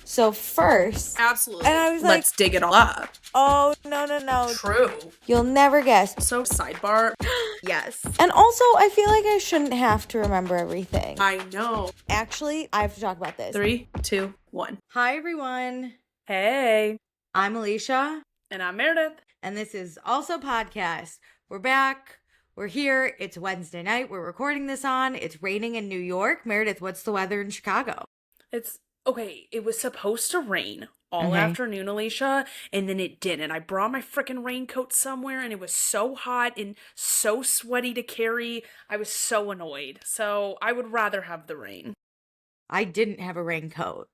So first, Absolutely. and I was like, let's dig it all up. oh, no. True. You'll never guess. So, sidebar. Yes. And also, I feel like I shouldn't have to remember everything. I know. Actually, I have to talk about this. 3, 2, 1. Hi, everyone. Hey. I'm Alicia. And I'm Meredith. And this is Also Podcast. We're back. We're here. It's Wednesday night. We're recording this on. It's raining in New York. Meredith, what's the weather in Chicago? Okay, it was supposed to rain all afternoon, Alicia, and then it didn't. I brought my freaking raincoat somewhere, and it was so hot and so sweaty to carry. I was so annoyed. So I would rather have the rain. I didn't have a raincoat.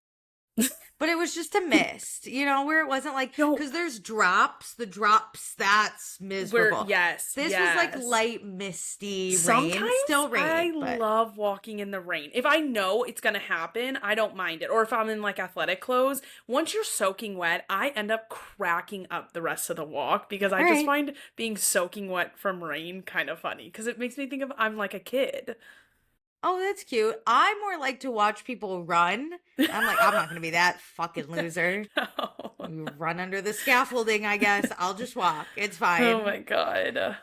But it was just a mist, where it wasn't like, because there's drops, that's miserable. This was like light, misty rain, still raining. I love walking in the rain. If I know it's going to happen, I don't mind it. Or if I'm in like athletic clothes, once you're soaking wet, I end up cracking up the rest of the walk because I just find being soaking wet from rain kind of funny because it makes me think of I'm like a kid. Oh, that's cute. I more like to watch people run. I'm like, I'm not going to be that fucking loser. No. You run under the scaffolding, I guess. I'll just walk. It's fine. Oh my God.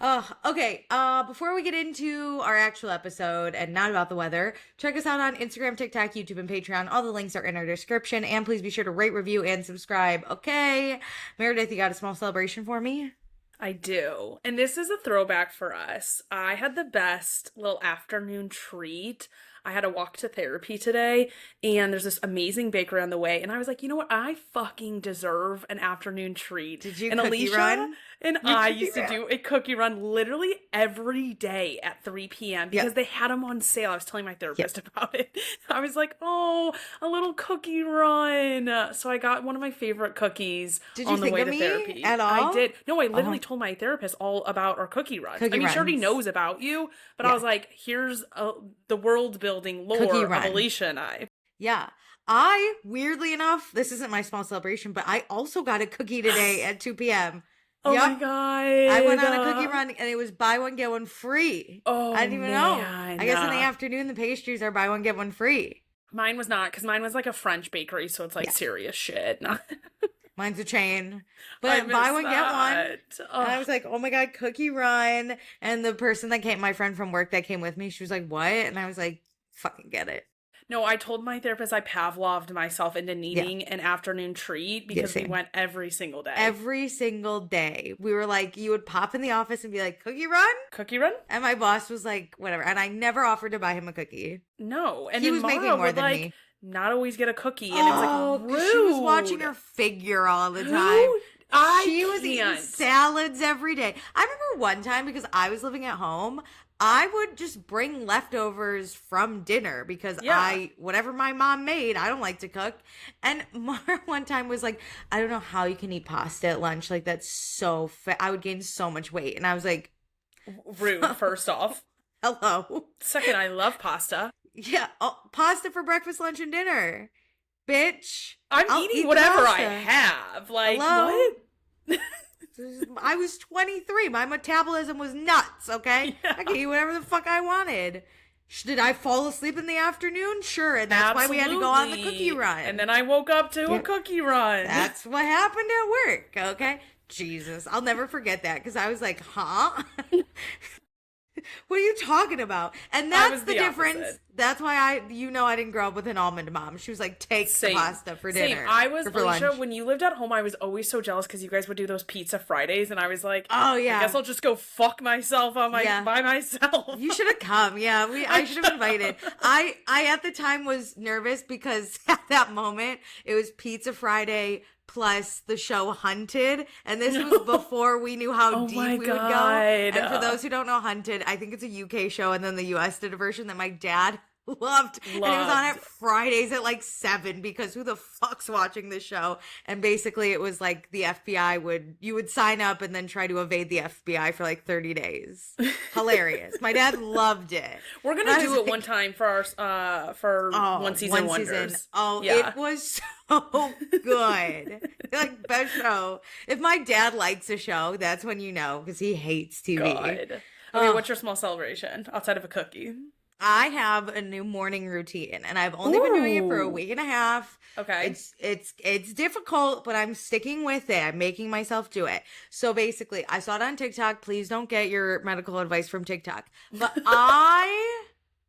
Okay. Before we get into our actual episode and not about the weather, check us out on Instagram, TikTok, YouTube, and Patreon. All the links are in our description. And please be sure to rate, review, and subscribe. Okay. Meredith, you got a small celebration for me? I do. And this is a throwback for us. I had the best little afternoon treat. I had a walk to therapy today, and there's this amazing bakery on the way. And I was like, you know what? I fucking deserve an afternoon treat. Did you and cookie Alicia run? And I used to do a cookie run literally every day at 3 p.m. because they had them on sale. I was telling my therapist about it. I was like, oh, a little cookie run. So I got one of my favorite cookies on the way to therapy. At all? I did. No, I literally told my therapist all about our cookie runs. She already knows about you, but I was like, here's the world building lore of Alicia and I. Yeah. I, weirdly enough, this isn't my small celebration, but I also got a cookie today at 2 p.m. Oh my God. I went on a cookie run and it was buy one, get one free. Oh, I didn't even know. I guess in the afternoon, the pastries are buy one, get one free. Mine was not, because mine was like a French bakery, so it's like serious shit. Mine's a chain. But buy one, get one. And I was like, oh my God, cookie run. And the person that came, my friend from work that came with me, she was like, what? And I was like, fucking get it. No, I told my therapist I Pavloved myself into needing an afternoon treat because we went every single day. Every single day. We were like, you would pop in the office and be like, cookie run? Cookie run? And my boss was like, whatever. And I never offered to buy him a cookie. No. And he then was Mara making more would than like me. Not always get a cookie. And it was like, rude. She was watching her figure all the time. She was eating salads every day. I remember one time because I was living at home, I would just bring leftovers from dinner because whatever my mom made, I don't like to cook. And Mara one time was like, I don't know how you can eat pasta at lunch. Like, that's so fat. I would gain so much weight. And I was like, rude, first off. Hello. Second, I love pasta. Yeah. Pasta for breakfast, lunch, and dinner. Bitch. I'm eating whatever I have. Like, what? I was 23. My metabolism was nuts, okay? Yeah. I could eat whatever the fuck I wanted. Did I fall asleep in the afternoon? Sure, and that's why we had to go on the cookie run. And then I woke up to a cookie run. That's what happened at work, okay? Jesus, I'll never forget that because I was like, huh? What are you talking about? And that's the difference. Opposite. That's why I didn't grow up with an almond mom. She was like, take pasta for dinner. I was, Alicia, when you lived at home, I was always so jealous because you guys would do those pizza Fridays. And I was like, oh yeah, I guess I'll just go fuck myself by myself. You should have come. Yeah, I should have invited. I at the time was nervous because at that moment, it was Pizza Friday plus the show Hunted, and this was before we knew how deep we would go. And for those who don't know Hunted, I think it's a UK show, and then the US did a version that my dad loved. And it was on at Fridays at like 7 because who the fuck's watching this show? And basically it was like the FBI you would sign up and then try to evade the FBI for like 30 days. Hilarious. My dad loved it. We're gonna do it one time for our one season wonders. It was so good. Like, best show. If my dad likes a show, that's when you know, because he hates TV. God. Okay, what's your small celebration outside of a cookie? I have a new morning routine, and I've only been doing it for a week and a half. Okay. It's difficult, but I'm sticking with it. I'm making myself do it. So basically, I saw it on TikTok. Please don't get your medical advice from TikTok. But I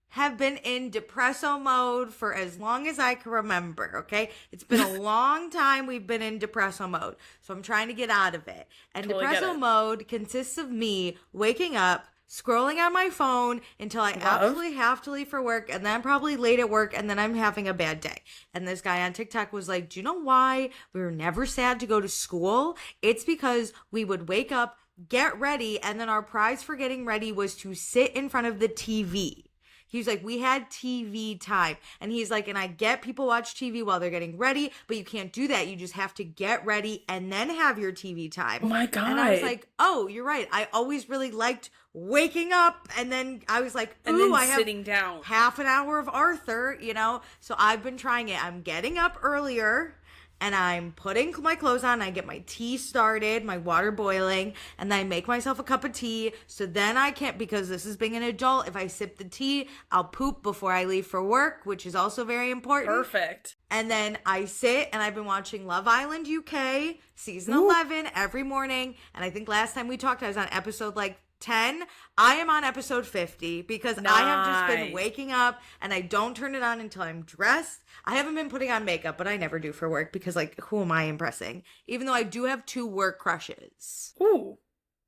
have been in depresso mode for as long as I can remember, okay? It's been a long time we've been in depresso mode. So I'm trying to get out of it. And Totally depresso mode consists of me waking up, scrolling on my phone until I absolutely have to leave for work, and then I'm probably late at work, and then I'm having a bad day. And this guy on TikTok was like, do you know why we were never sad to go to school? It's because we would wake up, get ready, and then our prize for getting ready was to sit in front of the TV. He was like, we had TV time. And he's like, and I get people watch TV while they're getting ready, but you can't do that. You just have to get ready and then have your TV time. Oh my God. And I was like, oh, you're right. I always really liked waking up. And then I was like, ooh, I have sitting down half an hour of Arthur, you know? So I've been trying it. I'm getting up earlier. And I'm putting my clothes on. I get my tea started, my water boiling, and then I make myself a cup of tea. So then I can't, because this is being an adult, if I sip the tea, I'll poop before I leave for work, which is also very important. Perfect. And then I sit, and I've been watching Love Island UK, season 11, every morning. And I think last time we talked, I was on episode 10. I am on episode 50 because I have just been waking up and I don't turn it on until I'm dressed. I haven't been putting on makeup, but I never do for work because, who am I impressing? Even though I do have 2 work crushes. Ooh.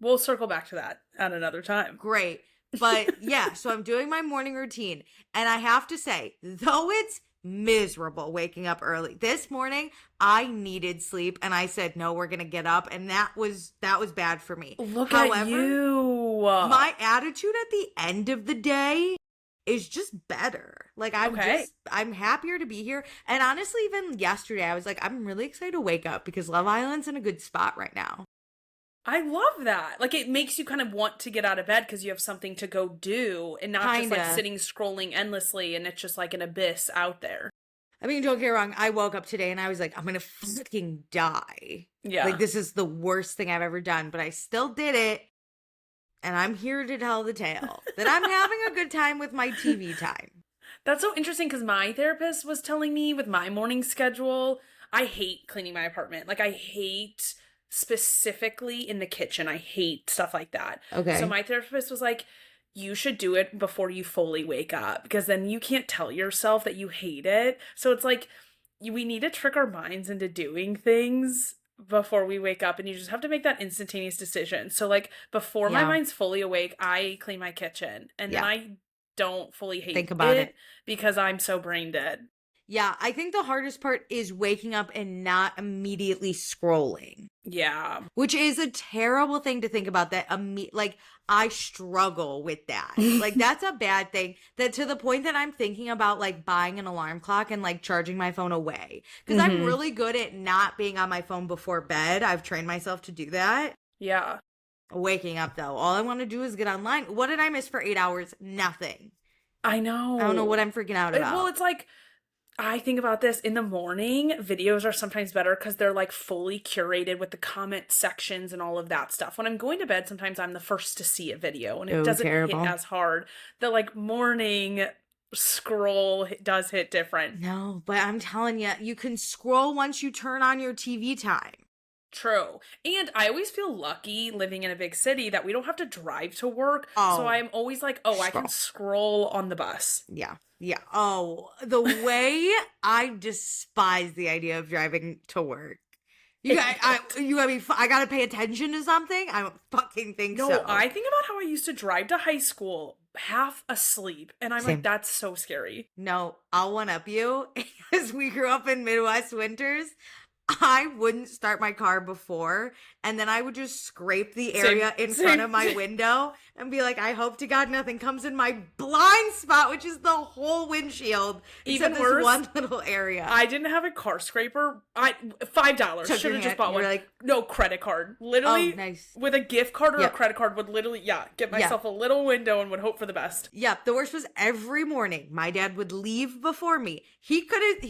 We'll circle back to that at another time. Great. But yeah, so I'm doing my morning routine. And I have to say, though it's miserable waking up early, this morning I needed sleep and I said, no, we're gonna get up, and that was bad for me. However, at you. My attitude at the end of the day is just better. I'm happier to be here. And honestly, even yesterday I was like, I'm really excited to wake up because Love Island's in a good spot right now. I love that. It makes you kind of want to get out of bed because you have something to go do and not just sitting scrolling endlessly and it's just like an abyss out there. I mean, don't get me wrong. I woke up today and I was like, I'm going to fucking die. Yeah. This is the worst thing I've ever done, but I still did it. And I'm here to tell the tale that I'm having a good time with my TV time. That's so interesting because my therapist was telling me with my morning schedule, I hate cleaning my apartment. I hate specifically in the kitchen. I hate stuff like that. Okay. So my therapist was like, you should do it before you fully wake up because then you can't tell yourself that you hate it. So it's we need to trick our minds into doing things before we wake up, and you just have to make that instantaneous decision. So before my mind's fully awake, I clean my kitchen and then I don't fully hate it because I'm so brain dead. Yeah, I think the hardest part is waking up and not immediately scrolling. Yeah. Which is a terrible thing to think about, that I struggle with that. That's a bad thing, that to the point that I'm thinking about buying an alarm clock and charging my phone away. Because I'm really good at not being on my phone before bed. I've trained myself to do that. Yeah. Waking up though, all I want to do is get online. What did I miss for 8 hours? Nothing. I know. I don't know what I'm freaking out about. Well, it's I think about this in the morning. Videos are sometimes better because they're fully curated with the comment sections and all of that stuff. When I'm going to bed, sometimes I'm the first to see a video and it doesn't hit as hard. The morning scroll does hit different. No, but I'm telling you, you can scroll once you turn on your TV time. True. And I always feel lucky living in a big city that we don't have to drive to work. So I'm always I can scroll on the bus. Yeah. Yeah. Oh, the way I despise the idea of driving to work. I gotta pay attention to something? I don't fucking think so. No, I think about how I used to drive to high school half asleep, and I'm Same. that's so scary. No, I'll one up you. As we grew up in Midwest winters, I wouldn't start my car before, and then I would just scrape the area in front of my window and be like, I hope to God nothing comes in my blind spot, which is the whole windshield. Even this worse, one little area. I didn't have a car scraper. $5. Should have just bought one. No, credit card. Literally, nice. With a gift card or a credit card would literally, get myself a little window and would hope for the best. Yeah, the worst was every morning my dad would leave before me.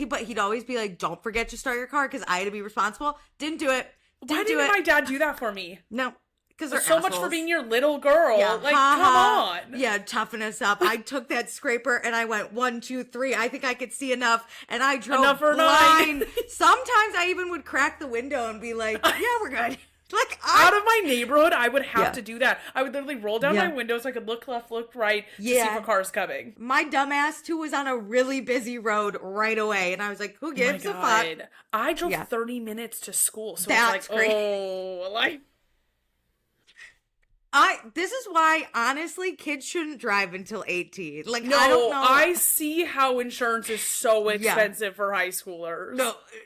But he'd always be like, don't forget to start your car because I had to be responsible. Didn't do it. Why didn't my dad do that for me? No, because they're so assholes. much for being your little girl. Yeah, like, come on. Yeah, toughen us up. I took that scraper and I went 1, 2, 3. I think I could see enough, and I drove Enough for blind. 9. Sometimes I even would crack the window and be like, "Yeah, we're good." Like out of my neighborhood, I would have to do that. I would literally roll down my window so I could look left, look right to see if a car's coming. My dumbass too was on a really busy road right away, and I was like, "Who gives a fuck?" I drove 30 minutes to school, so that's it's like, oh, like. This is why, honestly, kids shouldn't drive until 18. Like, no, I don't know. I see how insurance is so expensive for high schoolers.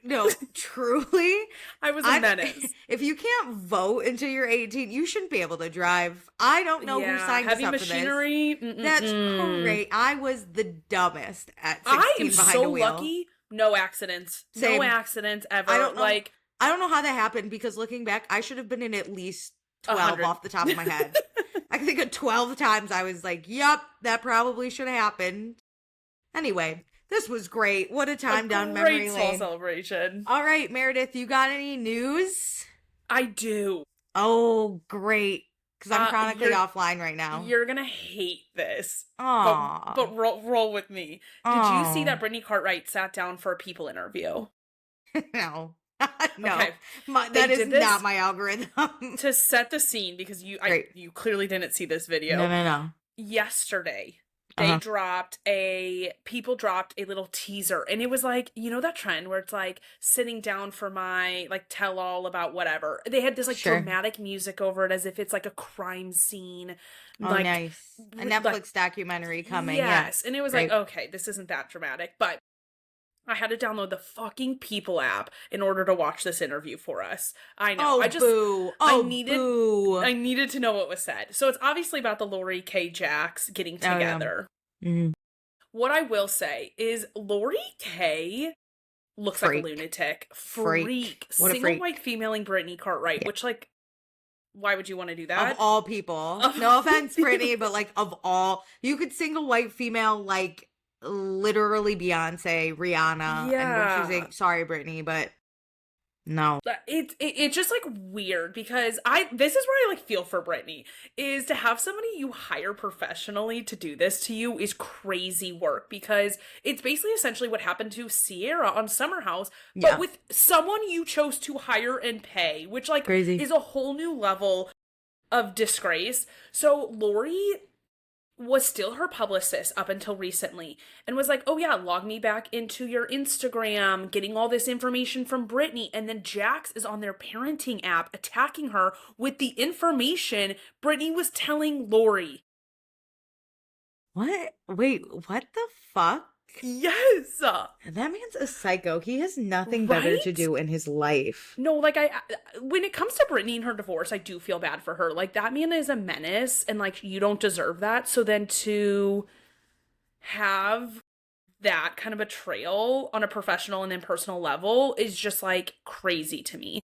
No, truly. I was a menace. If you can't vote until you're 18, you shouldn't be able to drive. I don't know who signed us up heavy machinery. For this. That's great. I was the dumbest at 16 behind a wheel. Lucky. No accidents. Same. No accidents ever. I don't know how that happened, because looking back, I should have been in at least 12 100. Off the top of my head. I can think of 12 times I was like, yep, that probably should have happened. Anyway, this was great. What a time down memory lane. Great small celebration. All right, Meredith, you got any news? I do. Oh, great. Because I'm chronically offline right now. You're going to hate this. Aww. But roll with me. Did you see that Brittany Cartwright sat down for a People interview? No. No, okay. That is not my algorithm. To set the scene, because you clearly didn't see this video. No. Yesterday, People dropped a little teaser, and it was like, you know that trend where it's like sitting down for my like tell all about whatever. They had this like dramatic music over it as if it's like a crime scene. Oh, like, nice. A Netflix documentary coming. Yes. And it was like, okay, this isn't that dramatic, but I had to download the fucking People app in order to watch this interview for us. I know. I needed to know what was said. So it's obviously about the Lori K. Jax getting together. Yeah. Mm-hmm. What I will say is Lori K. looks like a lunatic. Freak. What Single white femaling Brittany Cartwright, which like, why would you want to do that? Of all people. No offense, Brittany, but like of all, you could single white female like literally Beyonce, Rihanna, and when she's sorry, Brittany, but no. It's just like weird, because this is where I like feel for Brittany, is to have somebody you hire professionally to do this to you is crazy work, because it's basically essentially what happened to Sierra on Summer House, but with someone you chose to hire and pay, which like is a whole new level of disgrace. So Lori was still her publicist up until recently, and was like, oh yeah, log me back into your Instagram, getting all this information from Brittany. And then Jax is on their parenting app attacking her with the information Brittany was telling Lori. What? Wait, what the fuck? Yes! That man's a psycho. He has nothing better to do in his life. No, like, when it comes to Brittany and her divorce, I do feel bad for her. Like, that man is a menace, and, like, you don't deserve that. So then to have that kind of betrayal on a professional and impersonal level is just, like, crazy to me.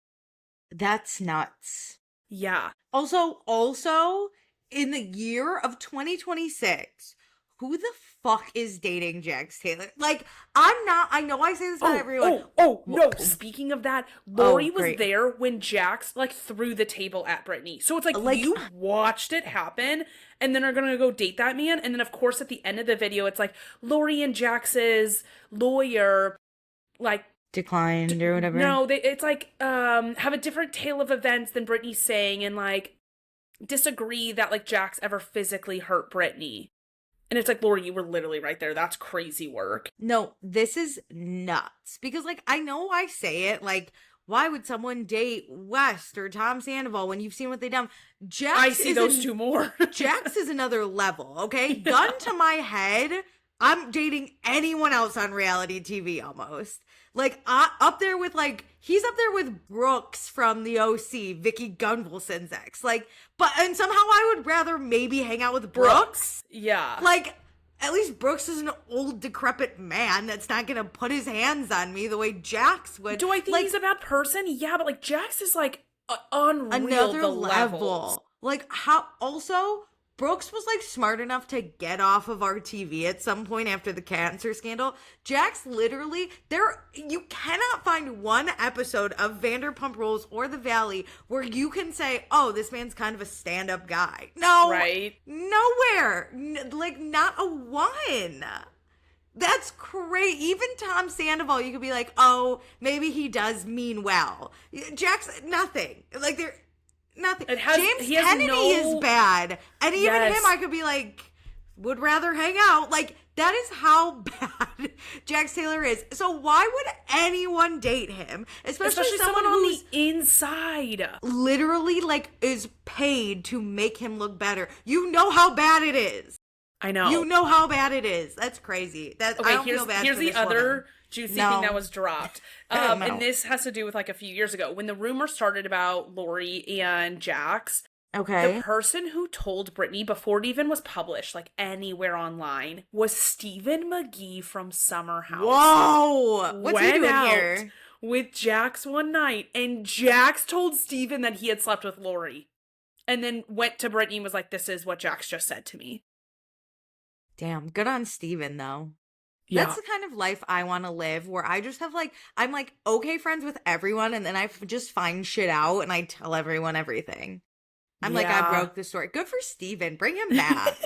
That's nuts. Yeah. Also, in the year of 2026... who the fuck is dating Jax Taylor? Like, I know I say this about everyone. No. Speaking of that, Lori was there when Jax, like, threw the table at Brittany. So it's like you watched it happen and then are going to go date that man. And then, of course, at the end of the video, it's like Lori and Jax's lawyer, like, declined or whatever. No, it's like, have a different tale of events than Brittany's saying, and, like, disagree that, like, Jax ever physically hurt Brittany. And it's like, Lori, you were literally right there. That's crazy work. No, this is nuts. Because, like, I know I say it, like, why would someone date West or Tom Sandoval when you've seen what they've done? I see those two more. Jax is another level, okay? Gun to my head, I'm dating anyone else on reality TV almost. Like, up there with, like, he's up there with Brooks from the OC, Vicky Gunvalson's ex. Like, and somehow I would rather maybe hang out with Brooks. Yeah. Like, at least Brooks is an old, decrepit man that's not gonna put his hands on me the way Jax would. Do I think he's a bad person? Yeah, but, like, Jax is, like, unreal. Another level. Like, how, also, Brooks was like smart enough to get off of our TV at some point after the cancer scandal. Jax literally, you cannot find one episode of Vanderpump Rules or The Valley where you can say, oh, this man's kind of a stand-up guy. No, right? Nowhere. Like, not a one. That's great. Even Tom Sandoval, you could be like, oh, maybe he does mean well. Jax, nothing. Like, nothing. James Kennedy is bad. And even him, I could be like, would rather hang out. Like, that is how bad Jax Taylor is. So why would anyone date him? Especially someone on the inside. Literally, like, is paid to make him look better. You know how bad it is. I know. You know how bad it is. That's crazy. I don't feel bad here's for the this other woman. Juicy thing that was dropped. No. And this has to do with like a few years ago when the rumor started about Lori and Jax. Okay. The person who told Brittany before it even was published, like anywhere online, was Stephen McGee from Summer House. Whoa! What's he doing here? With Jax one night, and Jax told Stephen that he had slept with Lori, and then went to Brittany and was like, "This is what Jax just said to me." Damn, good on Steven, though. Yeah. That's the kind of life I want to live, where I just have like, I'm like okay friends with everyone, and then I just find shit out and I tell everyone everything. I'm like, I broke the story. Good for Steven. Bring him back.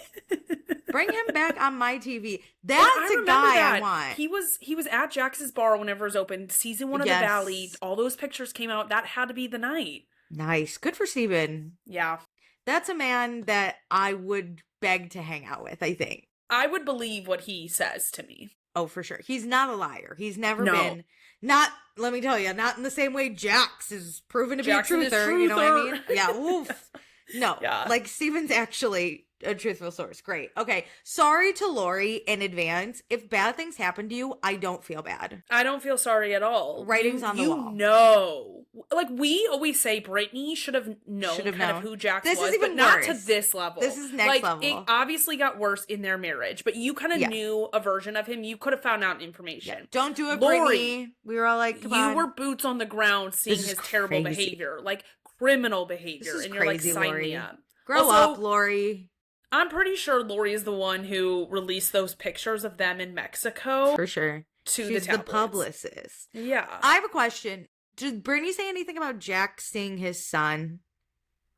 Bring him back on my TV. That's a guy I want. He was at Jax's bar whenever it was open. Season 1 of The Valley. All those pictures came out. That had to be the night. Nice. Good for Steven. Yeah. That's a man that I would beg to hang out with, I think. I would believe what he says to me. Oh, for sure. He's not a liar. He's never been. Not, let me tell you, not in the same way Jax is proven to be a truther. You know what I mean? Yeah, oof. No, like Steven's actually a truthful source. Great. Okay. Sorry to Lori in advance. If bad things happen to you, I don't feel bad. I don't feel sorry at all. Writing's on the wall. You know. Like, we always say Brittany should have known of who Jax was, is even but not worse. to this level. This is next level. It obviously got worse in their marriage, but you kind of knew a version of him. You could have found out information. Yeah. Don't do it, Lori, Brittany. We were all like, come on. You were boots on the ground seeing his terrible behavior. Like, criminal behavior. And you're like, sign me up. Grow up, Lori. I'm pretty sure Lori is the one who released those pictures of them in Mexico. For sure. She's the publicist. Yeah. I have a question. Did Brittany say anything about Jax seeing his son?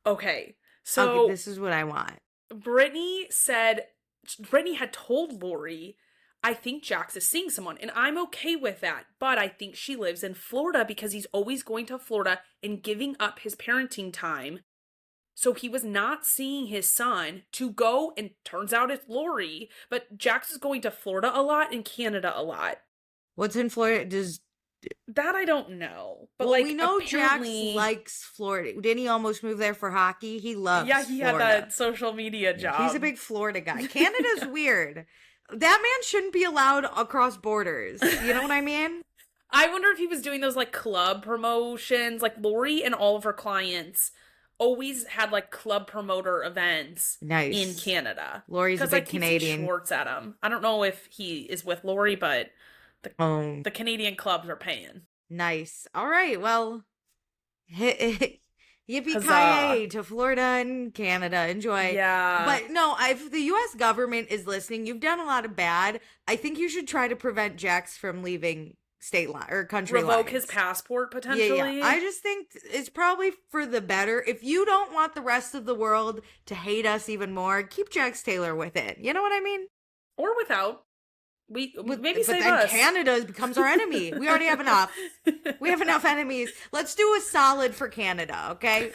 Okay. So this is what I want. Brittany had told Lori, I think Jax is seeing someone, and I'm okay with that. But I think she lives in Florida because he's always going to Florida and giving up his parenting time. So he was not seeing his son to go, and turns out it's Lori, but Jax is going to Florida a lot and Canada a lot. What's in Florida? That I don't know. But we know Jax likes Florida. Didn't he almost move there for hockey? He loves Florida. He had that social media job. He's a big Florida guy. Canada's weird. That man shouldn't be allowed across borders. You know what I mean? I wonder if he was doing those like club promotions. Like Lori and all of her clients always had like club promoter events in Canada. Lori's a big Canadian. Schwartz at him. I don't know if he is with Lori, but the Canadian clubs are paying. Nice. All right. Well, yippee-ki-yay to Florida and Canada. Enjoy. Yeah. But no, if the U.S. government is listening, you've done a lot of bad. I think you should try to prevent Jax from leaving state line or country lines. Revoke his passport potentially. Yeah. I just think it's probably for the better. If you don't want the rest of the world to hate us even more, keep Jax Taylor with it. You know what I mean? Or without. Maybe save then us. Canada becomes our enemy. We already have enough. We have enough enemies. Let's do a solid for Canada, okay?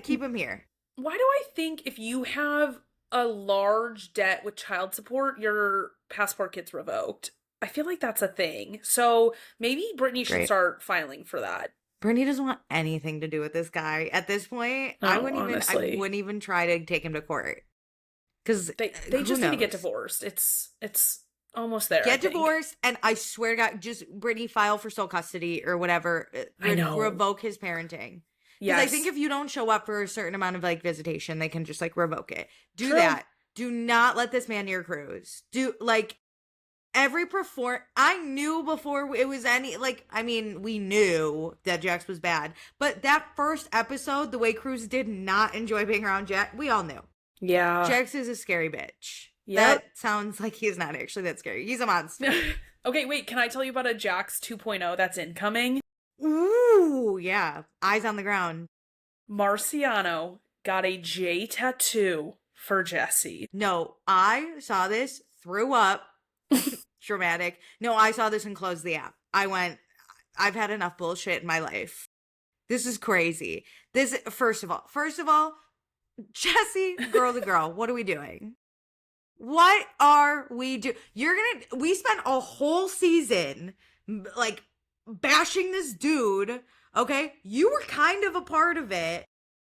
Keep him here. Why do I think if you have a large debt with child support, your passport gets revoked? I feel like that's a thing. So maybe Brittany should start filing for that. Brittany doesn't want anything to do with this guy at this point. No, I wouldn't even try to take him to court. Because they just need to get divorced. It's almost there. Get divorced, and I swear to God, just Brittany file for sole custody or whatever. I know. Revoke his parenting. Yes. Because I think if you don't show up for a certain amount of like visitation, they can just like revoke it. Do True. that. Do not let this man near cruise. I knew before it was we knew that Jax was bad, but that first episode, the way Cruz did not enjoy being around Jax, we all knew. Yeah. Jax is a scary bitch. Yep. That sounds like he's not actually that scary. He's a monster. Okay, wait, can I tell you about a Jax 2.0 that's incoming? Ooh, yeah. Eyes on the ground. Marciano got a J tattoo for Jesse. No, I saw this, threw up. Dramatic. No, I saw this and closed the app. I went, I've had enough bullshit in my life. This is crazy. First of all, Jesse, girl to girl, what are we doing? What are we doing? We spent a whole season, like, bashing this dude, okay? You were kind of a part of it,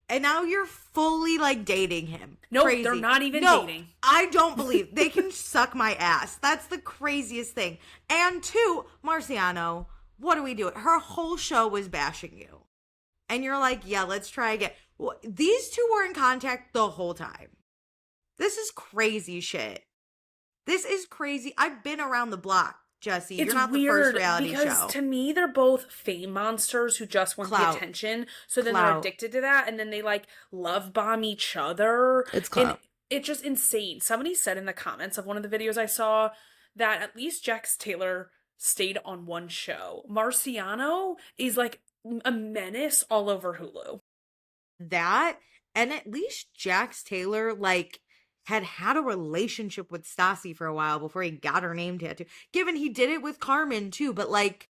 and now you're fully, like, dating him. No, Crazy. they're not even dating. I don't believe. They can suck my ass. That's the craziest thing. And two, Marciano, what are we doing? Her whole show was bashing you. And you're like, yeah, let's try again. These two were in contact the whole time. This is crazy shit. This is crazy. I've been around the block, Jesse. You're not the first reality show. Because to me, they're both fame monsters who just want the attention. So then they're addicted to that. And then they like love bomb each other. It's clout. It's just insane. Somebody said in the comments of one of the videos I saw that at least Jax Taylor stayed on one show. Marciano is like a menace all over Hulu. That, and at least Jax Taylor, like, had a relationship with Stassi for a while before he got her name tattooed. Given he did it with Carmen too, but like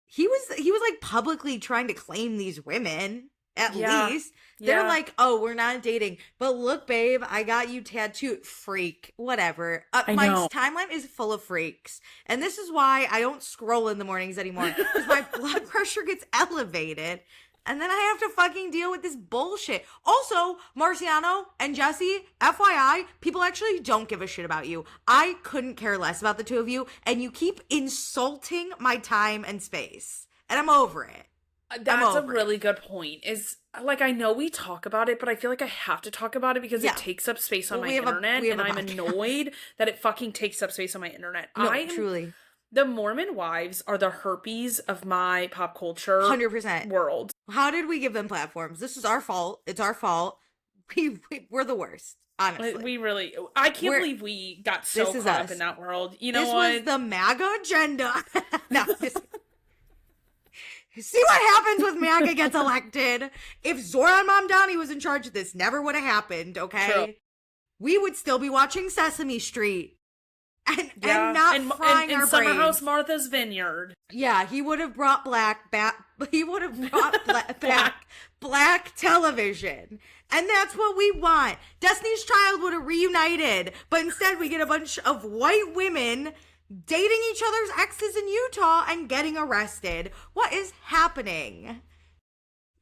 he was like publicly trying to claim these women at least. They're like, "Oh, we're not dating, but look, babe, I got you tattooed." Freak, whatever. My timeline is full of freaks, and this is why I don't scroll in the mornings anymore because my blood pressure gets elevated. And then I have to fucking deal with this bullshit. Also, Marciano and Jesse, FYI, people actually don't give a shit about you. I couldn't care less about the two of you, and you keep insulting my time and space. And I'm over it. That's a really good point. Is like, I know we talk about it, but I feel like I have to talk about it because it takes up space on my internet, and I'm annoyed that it fucking takes up space on my internet. No, truly. The Mormon wives are the herpes of my pop culture 100% world. How did we give them platforms? This is our fault. It's our fault. We're the worst, honestly. I can't believe we got so caught up in that world. You know what? This was the MAGA agenda. No, see what happens when MAGA gets elected. If Zoran Mamdani was in charge, this never would have happened, okay? True. We would still be watching Sesame Street. And not frying our brains. Summer House Martha's Vineyard. Yeah, he would have brought black television. And that's what we want. Destiny's Child would have reunited. But instead we get a bunch of white women dating each other's exes in Utah and getting arrested. What is happening?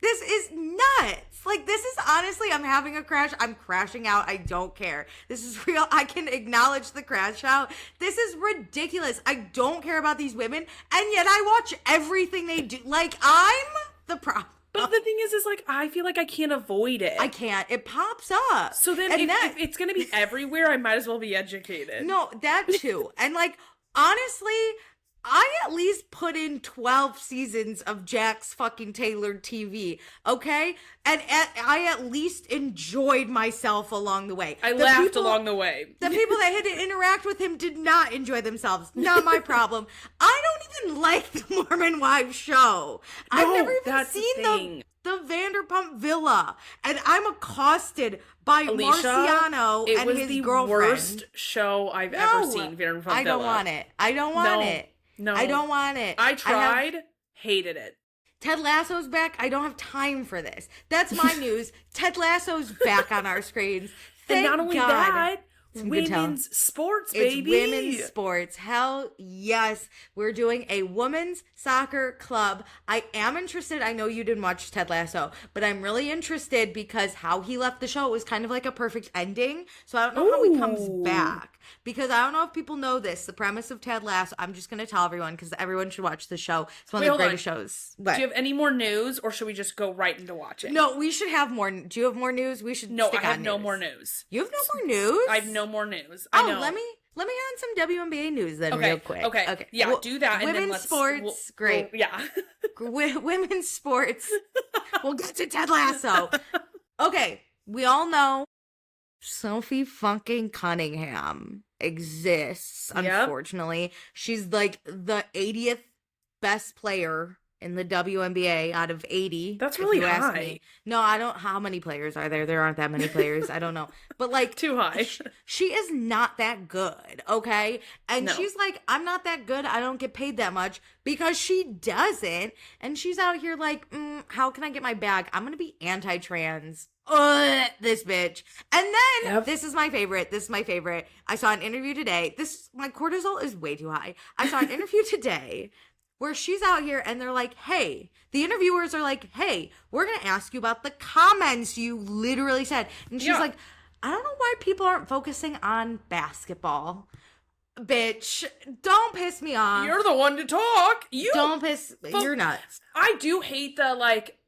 This is nuts. Like, this is honestly, I'm having a crash. I'm crashing out. I don't care. This is real. I can acknowledge the crash out. This is ridiculous. I don't care about these women. And yet I watch everything they do. Like, I'm the problem. But the thing is like, I feel like I can't avoid it. I can't. It pops up. So then if it's going to be everywhere, I might as well be educated. No, that too. And like, honestly, I at least put in 12 seasons of Jax fucking Taylor TV, okay? And I at least enjoyed myself along the way. I laughed along the way. The people that had to interact with him did not enjoy themselves. Not my problem. I don't even like the Mormon Wives show. I've never even seen the Vanderpump Villa. And I'm accosted by Alicia, Marciano and his girlfriend. It was the worst show I've ever seen, Vanderpump Villa. I don't want it. I don't want it. No. I don't want it. I tried, hated it. Ted Lasso's back. I don't have time for this. That's my news. Ted Lasso's back on our screens. Thank and not only God. that, women's sports, baby. It's women's sports. Hell yes. We're doing a women's soccer club. I am interested. I know you didn't watch Ted Lasso, but I'm really interested because how he left the show was kind of like a perfect ending. So I don't know how he comes back. Because I don't know if people know this. The premise of Ted Lasso, I'm just going to tell everyone because everyone should watch the show. It's one of the greatest shows. But do you have any more news or should we just go right into watching? No, we should have more. Do you have more news? We should No, I have no more news. You have no more news? I have no more news. I know. Let me on some WNBA news then real quick. Okay. Yeah, do that. And women's then sports, great. Yeah. Women's sports. We'll get to Ted Lasso. Okay, we all know Sophie fucking Cunningham exists, Yep. unfortunately. She's like the 80th best player in the WNBA out of 80. That's if really you ask high. me. No, I don't. How many players are there? There aren't that many players. I don't know. But like, Too high. she is not that good, okay? And No. she's like, I'm not that good. I don't get paid that much because she doesn't. And she's out here like, how can I get my bag? I'm going to be anti-trans. This bitch. And then Yep. this is my favorite. I saw an interview today. My cortisol is way too high. I saw an interview today where she's out here and they're like, hey, the interviewers are like, hey, we're going to ask you about the comments you literally said. And she's like, I don't know why people aren't focusing on basketball. Bitch, don't piss me off. You're the one to talk. You're nuts. I do hate the, like,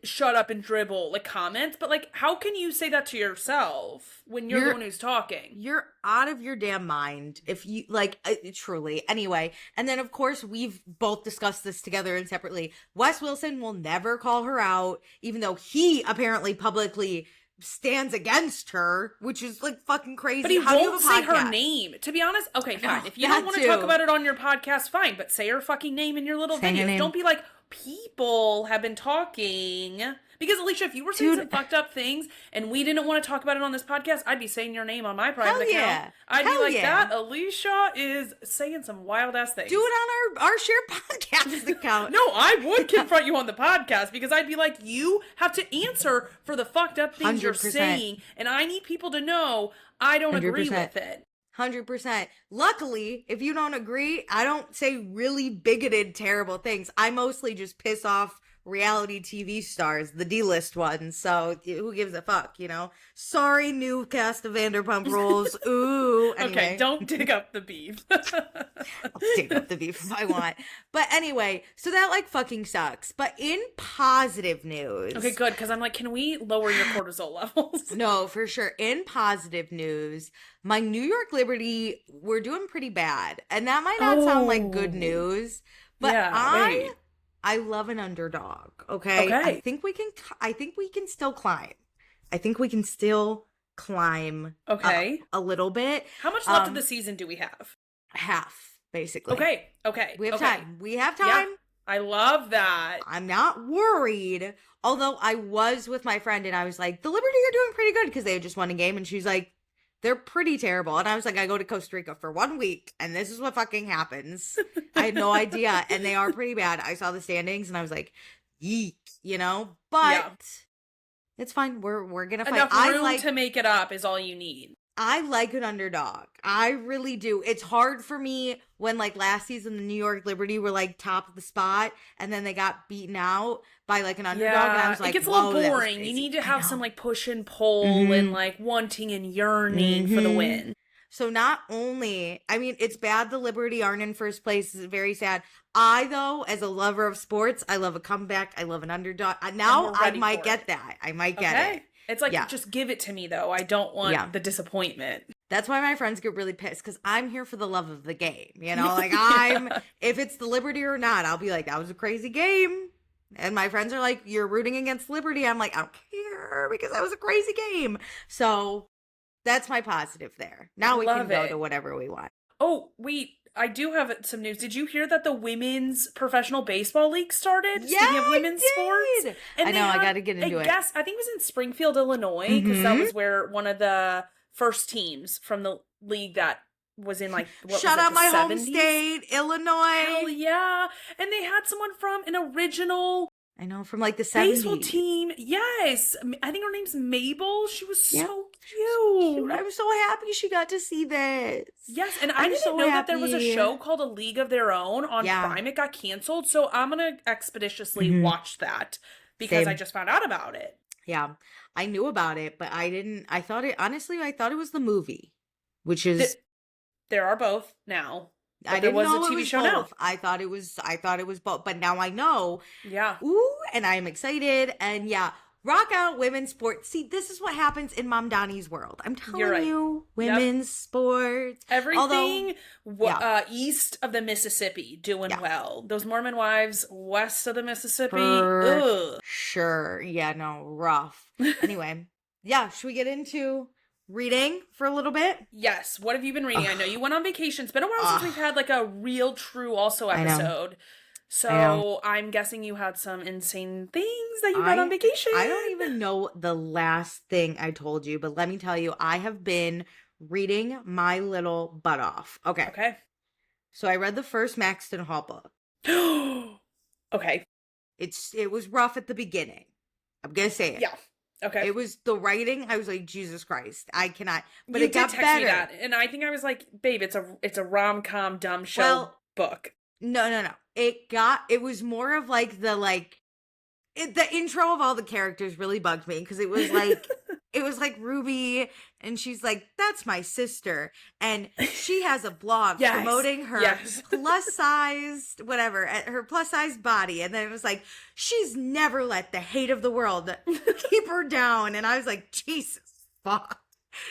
shut up and dribble, like, comments, but, like, how can you say that to yourself when you're the one who's talking? You're out of your damn mind if you, like, truly. Anyway, and then, of course, we've both discussed this together and separately. Wes Wilson will never call her out, even though he apparently publicly stands against her, which is, like, fucking crazy. But he How do you won't have a say her podcast? name. To be honest, okay, fine. Oh, If you don't want to that talk too. about it on your podcast, fine, but say her fucking name in your little Say her videos. name. Don't be like, people have been talking. Because, Alicia, if you were saying some fucked up things and we didn't want to talk about it on this podcast, I'd be saying your name on my private account. Yeah. I'd be like, yeah. that Alicia is saying some wild-ass things. Do it on our shared podcast account. No, I would confront you on the podcast because I'd be like, you have to answer for the fucked up things you're 100%. saying, and I need people to know I don't agree 100%. with it. 100%. Luckily, if you don't agree, I don't say really bigoted, terrible things. I mostly just piss off reality TV stars, the D-list ones. So who gives a fuck, you know? Sorry, new cast of Vanderpump Rules. Ooh. Anyway. Okay, don't dig up the beef. I'll dig up the beef if I want. But anyway, so that like fucking sucks. But in positive news. Okay, good, because I'm like, can we lower your cortisol levels? No, for sure. In positive news, my New York Liberty, we're doing pretty bad. And that might not sound like good news, but Yeah, I love an underdog, okay? I think we can still climb. I think we can still climb Okay. a little bit. How much left of the season do we have? Half, basically. Okay. We have okay. time. We have Yeah, time. I love that. I'm not worried. Although I was with my friend and I was like, the Liberty are doing pretty good because they had just won a game. And she's like, they're pretty terrible. And I was like, I go to Costa Rica for 1 week and this is what fucking happens. I had no idea. And they are pretty bad. I saw the standings and I was like, yeek, you know? But it's fine. We're going to fight. Enough room to make it up is all you need. I like an underdog. I really do. It's hard for me when like last season the New York Liberty were like top of the spot and then they got beaten out by like an underdog and I was like, it gets a whoa, little that was boring. You crazy. need to I have know. some like push and pull and like wanting and yearning for the win. So not only, I mean, it's bad the Liberty aren't in first place. It's very sad. I, though, as a lover of sports, I love a comeback. I love an underdog. Now I might get that. I might get it. It's like, just give it to me, though. I don't want the disappointment. That's why my friends get really pissed, because I'm here for the love of the game. You know, like if it's the Liberty or not, I'll be like, that was a crazy game. And my friends are like, you're rooting against Liberty. I'm like, I don't care, because that was a crazy game. So that's my positive there. Now we can go to whatever we want. Oh, wait. I do have some news. Did you hear that the women's professional baseball league started? Yeah, Speaking of women's sports. And I know, I got to get into it. I think it was in Springfield, Illinois, because that was where one of the first teams from the league that was in like, Shout out my home state, Illinois. Hell yeah. And they had someone from an original I know, from like the 70s. baseball team. Yes. I think her name's Mabel. She was so cute. I'm so happy she got to see this. Yes, and I didn't know that there was a show called A League of Their Own on Prime. It got canceled, so I'm going to expeditiously watch that because I just found out about it. Yeah, I knew about it, but I thought it was the movie, which is... There are both now. I didn't know it was both. I thought it was both, but now I know. Yeah. Ooh, and I am excited. And yeah, rock out women's sports. See, this is what happens in Mom Donnie's world. I'm telling you, women's sports. Everything east of the Mississippi doing well. Those Mormon wives west of the Mississippi. Sure. Yeah, no, rough. Anyway, should we get into reading for a little bit. Yes. What have you been reading? I know you went on vacation. It's been a while since we've had like a real true also I know. episode. I know. So I'm guessing you had some insane things that you read on vacation. I don't even know the last thing I told you, but let me tell you, I have been reading my little butt off. Okay. Okay. So I read the first Maxton Hall book. Okay. It was rough at the beginning. I'm gonna say it. Yeah. Okay. It was the writing. I was like, Jesus Christ, I cannot. But you it got did text better. Me that, and I think I was like, babe, it's a rom-com dumb show book. No. It was more of like the intro of all the characters really bugged me because it was like it was like Ruby and she's like, that's my sister, and she has a blog promoting her plus sized her plus sized body, and then it was like, she's never let the hate of the world keep her down, and I was like, Jesus fuck,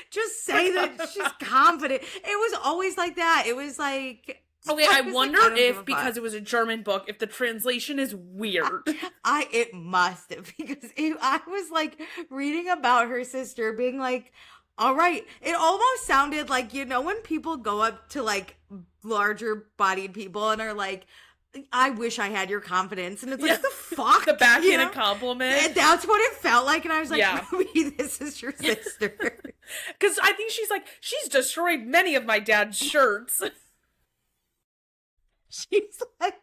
just say that she's confident. It was always like that. It was like, okay, I wonder if because it was a German book, if the translation is weird. It must have, because I was like reading about her sister being like, all right. It almost sounded like, when people go up to like larger bodied people and are like, I wish I had your confidence. And it's like, the fuck? The backhanded compliment. And that's what it felt like. And I was like, Ruby, this is your sister. Because I think she's like, she's destroyed many of my dad's shirts. She's like,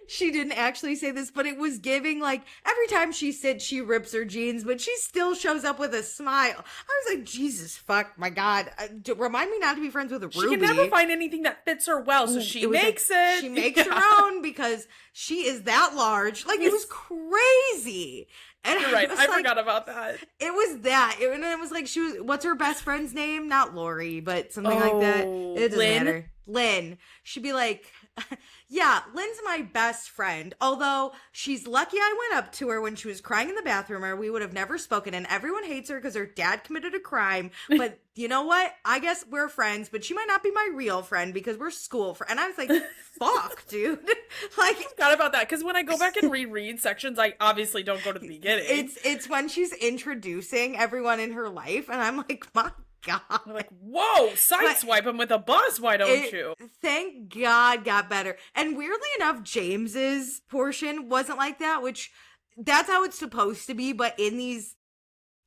she didn't actually say this, but it was giving like, every time she said she rips her jeans, but she still shows up with a smile. I was like, Jesus fuck, my God. Remind me not to be friends with Ruby. She can never find anything that fits her well, so she makes it. She makes her own because she is that large. Like, it was crazy. And you're right. I forgot about that. It was that. And it was like, what's her best friend's name? Not Lori, but something like that. It doesn't matter. Lynn. She'd be like, yeah, Lynn's my best friend. Although she's lucky I went up to her when she was crying in the bathroom, or we would have never spoken. And everyone hates her because her dad committed a crime. But you know what? I guess we're friends, but she might not be my real friend because we're school friends. And I was like, fuck, dude. Like, I forgot about that because when I go back and reread sections, I obviously don't go to the beginning. It's when she's introducing everyone in her life, and I'm like, my God. I'm like, whoa, sideswipe him with a bus, why don't you? Thank God got better. And weirdly enough, James's portion wasn't like that, which that's how it's supposed to be. But in these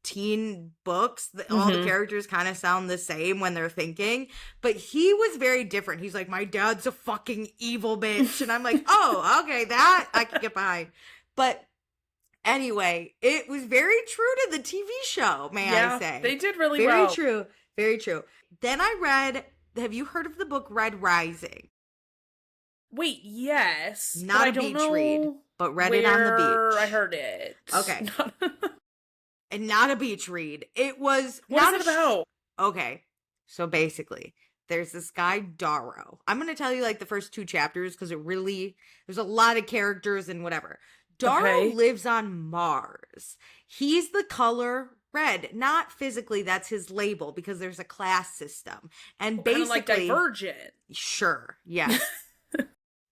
teen books, all the characters kind of sound the same when they're thinking. But he was very different. He's like, my dad's a fucking evil bitch. And I'm like, oh, okay, that I can get behind. But anyway, it was very true to the TV show, may I say. They did really well. Very true. Very true. Then I read, have you heard of the book Red Rising? Wait, yes. Not a beach read, but read it on the beach. I heard it. Okay. And not a beach read. It was... What is it about? Okay. So basically, there's this guy, Darrow. I'm going to tell you like the first 2 chapters because there's a lot of characters and whatever. Darrow lives on Mars. He's the color red. Not physically, that's his label because there's a class system. And basically... Kind of like Divergent. Sure, yes.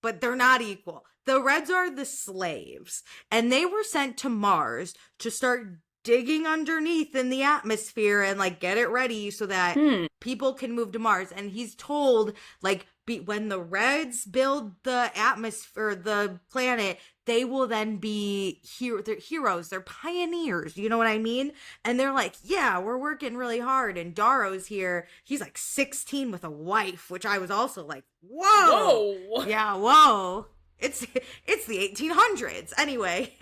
But they're not equal. The Reds are the slaves. And they were sent to Mars to start digging underneath in the atmosphere and like get it ready so that people can move to Mars. And he's told like when the Reds build the atmosphere, the planet, they will then be they're heroes, they're pioneers, you know what I mean? And they're like, yeah, we're working really hard. And Darrow's here, he's like 16 with a wife, which I was also like, whoa. Yeah, whoa. It's the 1800s. Anyway,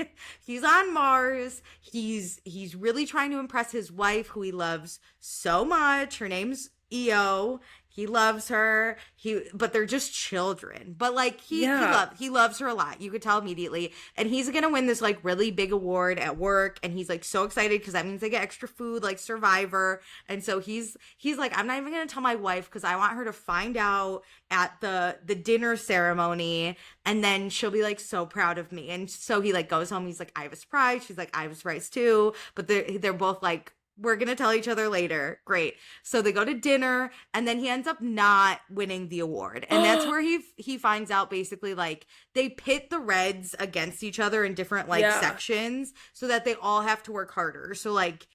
he's on Mars. He's really trying to impress his wife, who he loves so much. Her name's Io. He loves her. But they're just children. But like he loves her a lot. You could tell immediately. And he's gonna win this like really big award at work. And he's like so excited because that means they get extra food, like Survivor. And so he's like, I'm not even gonna tell my wife because I want her to find out at the dinner ceremony, and then she'll be like so proud of me. And so he like goes home. He's like, I have a surprise. She's like, I have a surprise too. But they're both like, we're going to tell each other later. Great. So they go to dinner, and then he ends up not winning the award. And that's where he finds out basically like they pit the Reds against each other in different like sections so that they all have to work harder. So like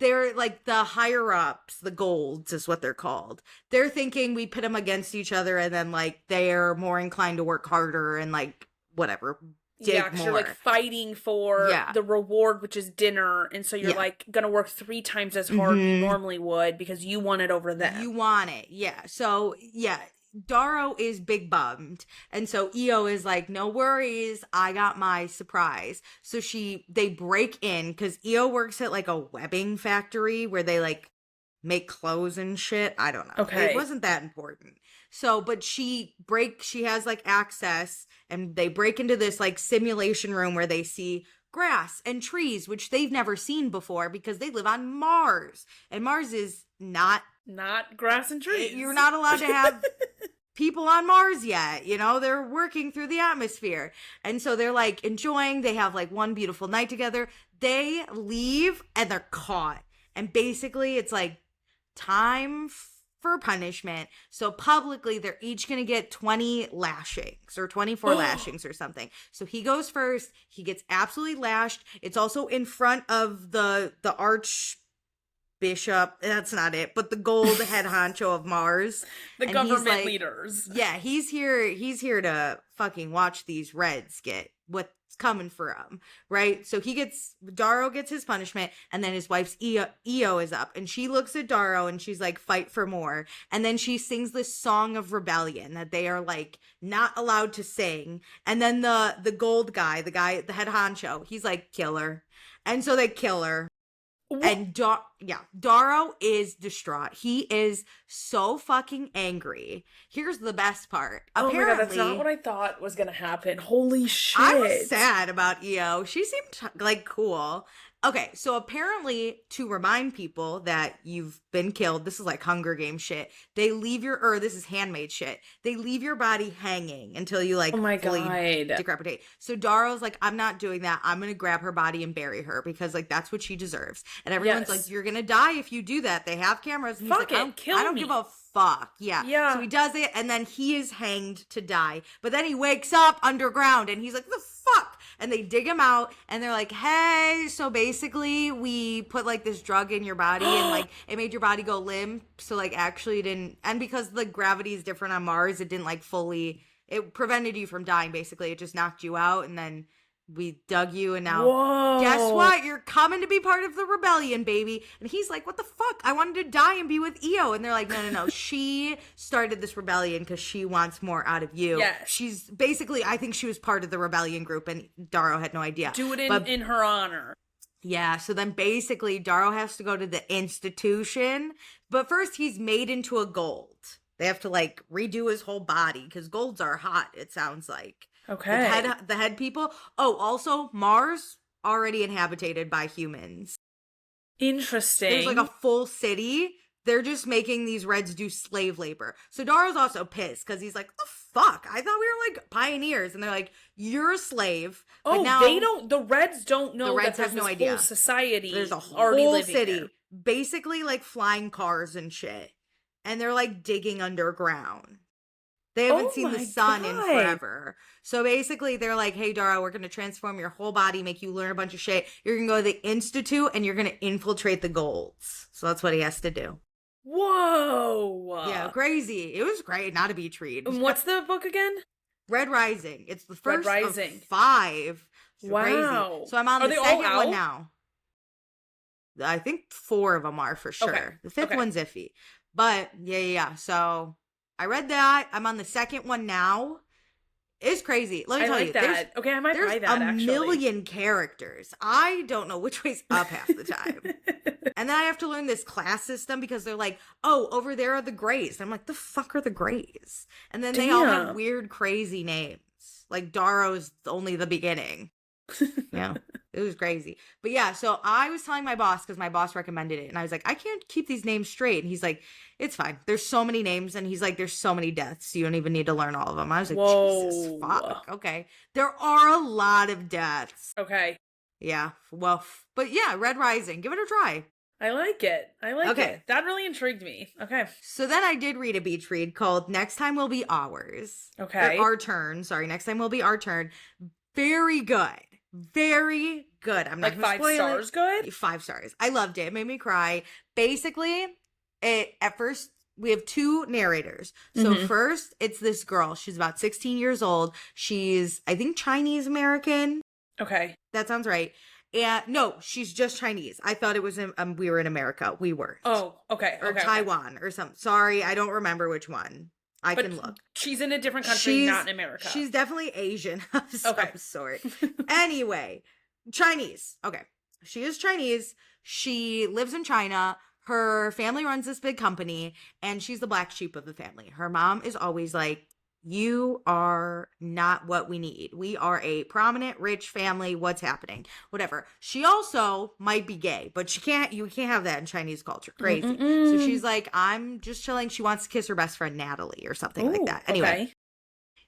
they're like the higher ups, the golds is what they're called. They're thinking we pit them against each other and then like they're more inclined to work harder and like whatever. Yeah, because you're like fighting for the reward, which is dinner, and so you're like gonna work 3 times as hard you normally would because you want it over them. You want it, yeah. So yeah, Darrow is big bummed, and so Io is like, "No worries, I got my surprise." So they break in because Io works at like a webbing factory where they like make clothes and shit. I don't know. Okay, it wasn't that important. So, but she has like access, and they break into this like simulation room where they see grass and trees, which they've never seen before because they live on Mars, and Mars is not grass and trees. You're not allowed to have people on Mars yet, you know, they're working through the atmosphere. And so they're like enjoying, they have like one beautiful night together. They leave and they're caught. And basically it's like time for punishment. So publicly they're each going to get 20 lashings or 24 lashings or something. So he goes first. He gets absolutely lashed. It's also in front of the Archbishop, that's not it, but the gold head honcho of Mars. The government leaders. Yeah, he's here to fucking watch these Reds get what's coming for him, right? So Darrow gets his punishment, and then his wife's Io is up, and she looks at Darrow and she's like, fight for more. And then she sings this song of rebellion that they are like not allowed to sing. And then the gold guy, the head honcho, he's like, kill her. And so they kill her. And Darrow is distraught. He is so fucking angry. Here's the best part. Apparently, oh my god, that's not what I thought was gonna happen. Holy shit. I was sad about Io. She seemed like cool. Okay, so apparently to remind people that you've been killed, this is like Hunger Games shit. They leave this is handmade shit. They leave your body hanging until you like fully decrepitate. So Darrow's like, I'm not doing that. I'm going to grab her body and bury her because like that's what she deserves. And everyone's like, you're going to die if you do that. They have cameras. And Fuck he's it, like, kill me. I don't give a fuck. Yeah. So he does it and then he is hanged to die. But then he wakes up underground and he's like, the fuck? And they dig him out and they're like, hey, so basically we put like this drug in your body and like it made your body go limp. So like actually didn't, and because the gravity is different on Mars, it didn't like it prevented you from dying basically. It just knocked you out and then we dug you and now guess what? You're coming to be part of the rebellion, baby. And he's like, what the fuck? I wanted to die and be with Io. And they're like, no. She started this rebellion because she wants more out of you. Yes. She's basically, I think she was part of the rebellion group and Darrow had no idea. Do it in her honor. Yeah, so then basically Darrow has to go to the institution. But first he's made into a gold. They have to like redo his whole body because golds are hot, it sounds like. Okay. The head people. Oh, also Mars already inhabited by humans. Interesting. There's like a full city. They're just making these Reds do slave labor. So Darrow's also pissed because he's like, what the fuck? I thought we were like pioneers. And they're like, you're a slave. But now the Reds don't know the Reds that have no this idea. Whole society there's a already whole living city. there. Basically like flying cars and shit. And they're like digging underground. They haven't seen the sun in forever. So basically, they're like, hey, Darrow, we're going to transform your whole body, make you learn a bunch of shit. You're going to go to the Institute, and you're going to infiltrate the golds. So that's what he has to do. Whoa. Yeah, crazy. It was great. Not a beach read. What's the book again? Red Rising. It's the first of 5. It's wow. Crazy. So I'm on the second one now. I think 4 of them are for sure. Okay. The 5th one's iffy. But, yeah. So I read that. I'm on the second one now. It's crazy. Let me tell you. That. Okay, I might buy that, actually. There's a million characters. I don't know which way's up half the time. And then I have to learn this class system because they're like, oh, over there are the Greys. I'm like, the fuck are the Greys? And then they all have weird, crazy names. Like Darrow's only the beginning. Yeah, it was crazy. But yeah, so I was telling my boss because my boss recommended it. And I was like, I can't keep these names straight. And he's like, it's fine. There's so many names. And he's like, there's so many deaths. You don't even need to learn all of them. I was like, whoa. Jesus, fuck. Okay. There are a lot of deaths. Okay. Yeah. Well, but yeah, Red Rising. Give it a try. I like it. Okay. That really intrigued me. Okay. So then I did read a beach read called Next Time Will Be Ours. Okay. Or Our Turn. Sorry. Next Time Will Be Our Turn. Very good. Very good. I'm not Like gonna 5 spoil stars it. good? 5 stars. I loved it. It made me cry. Basically, at first we have 2 narrators. So first, it's this girl. She's about 16 years old. She's, I think, Chinese American. Okay. That sounds right. And no, she's just Chinese. I thought it was we were in America. We weren't. Oh, okay. Or Taiwan or something. Sorry, I don't remember which one. I can look. She's in a different country, not in America. She's definitely Asian of some sort. Anyway, Chinese. Okay. She is Chinese. She lives in China. Her family runs this big company, and she's the black sheep of the family. Her mom is always like, you are not what we need. We are a prominent, rich family. What's happening? Whatever. She also might be gay, but you can't have that in Chinese culture. Crazy. So she's like, I'm just chilling. She wants to kiss her best friend, Natalie, or something like that. Anyway,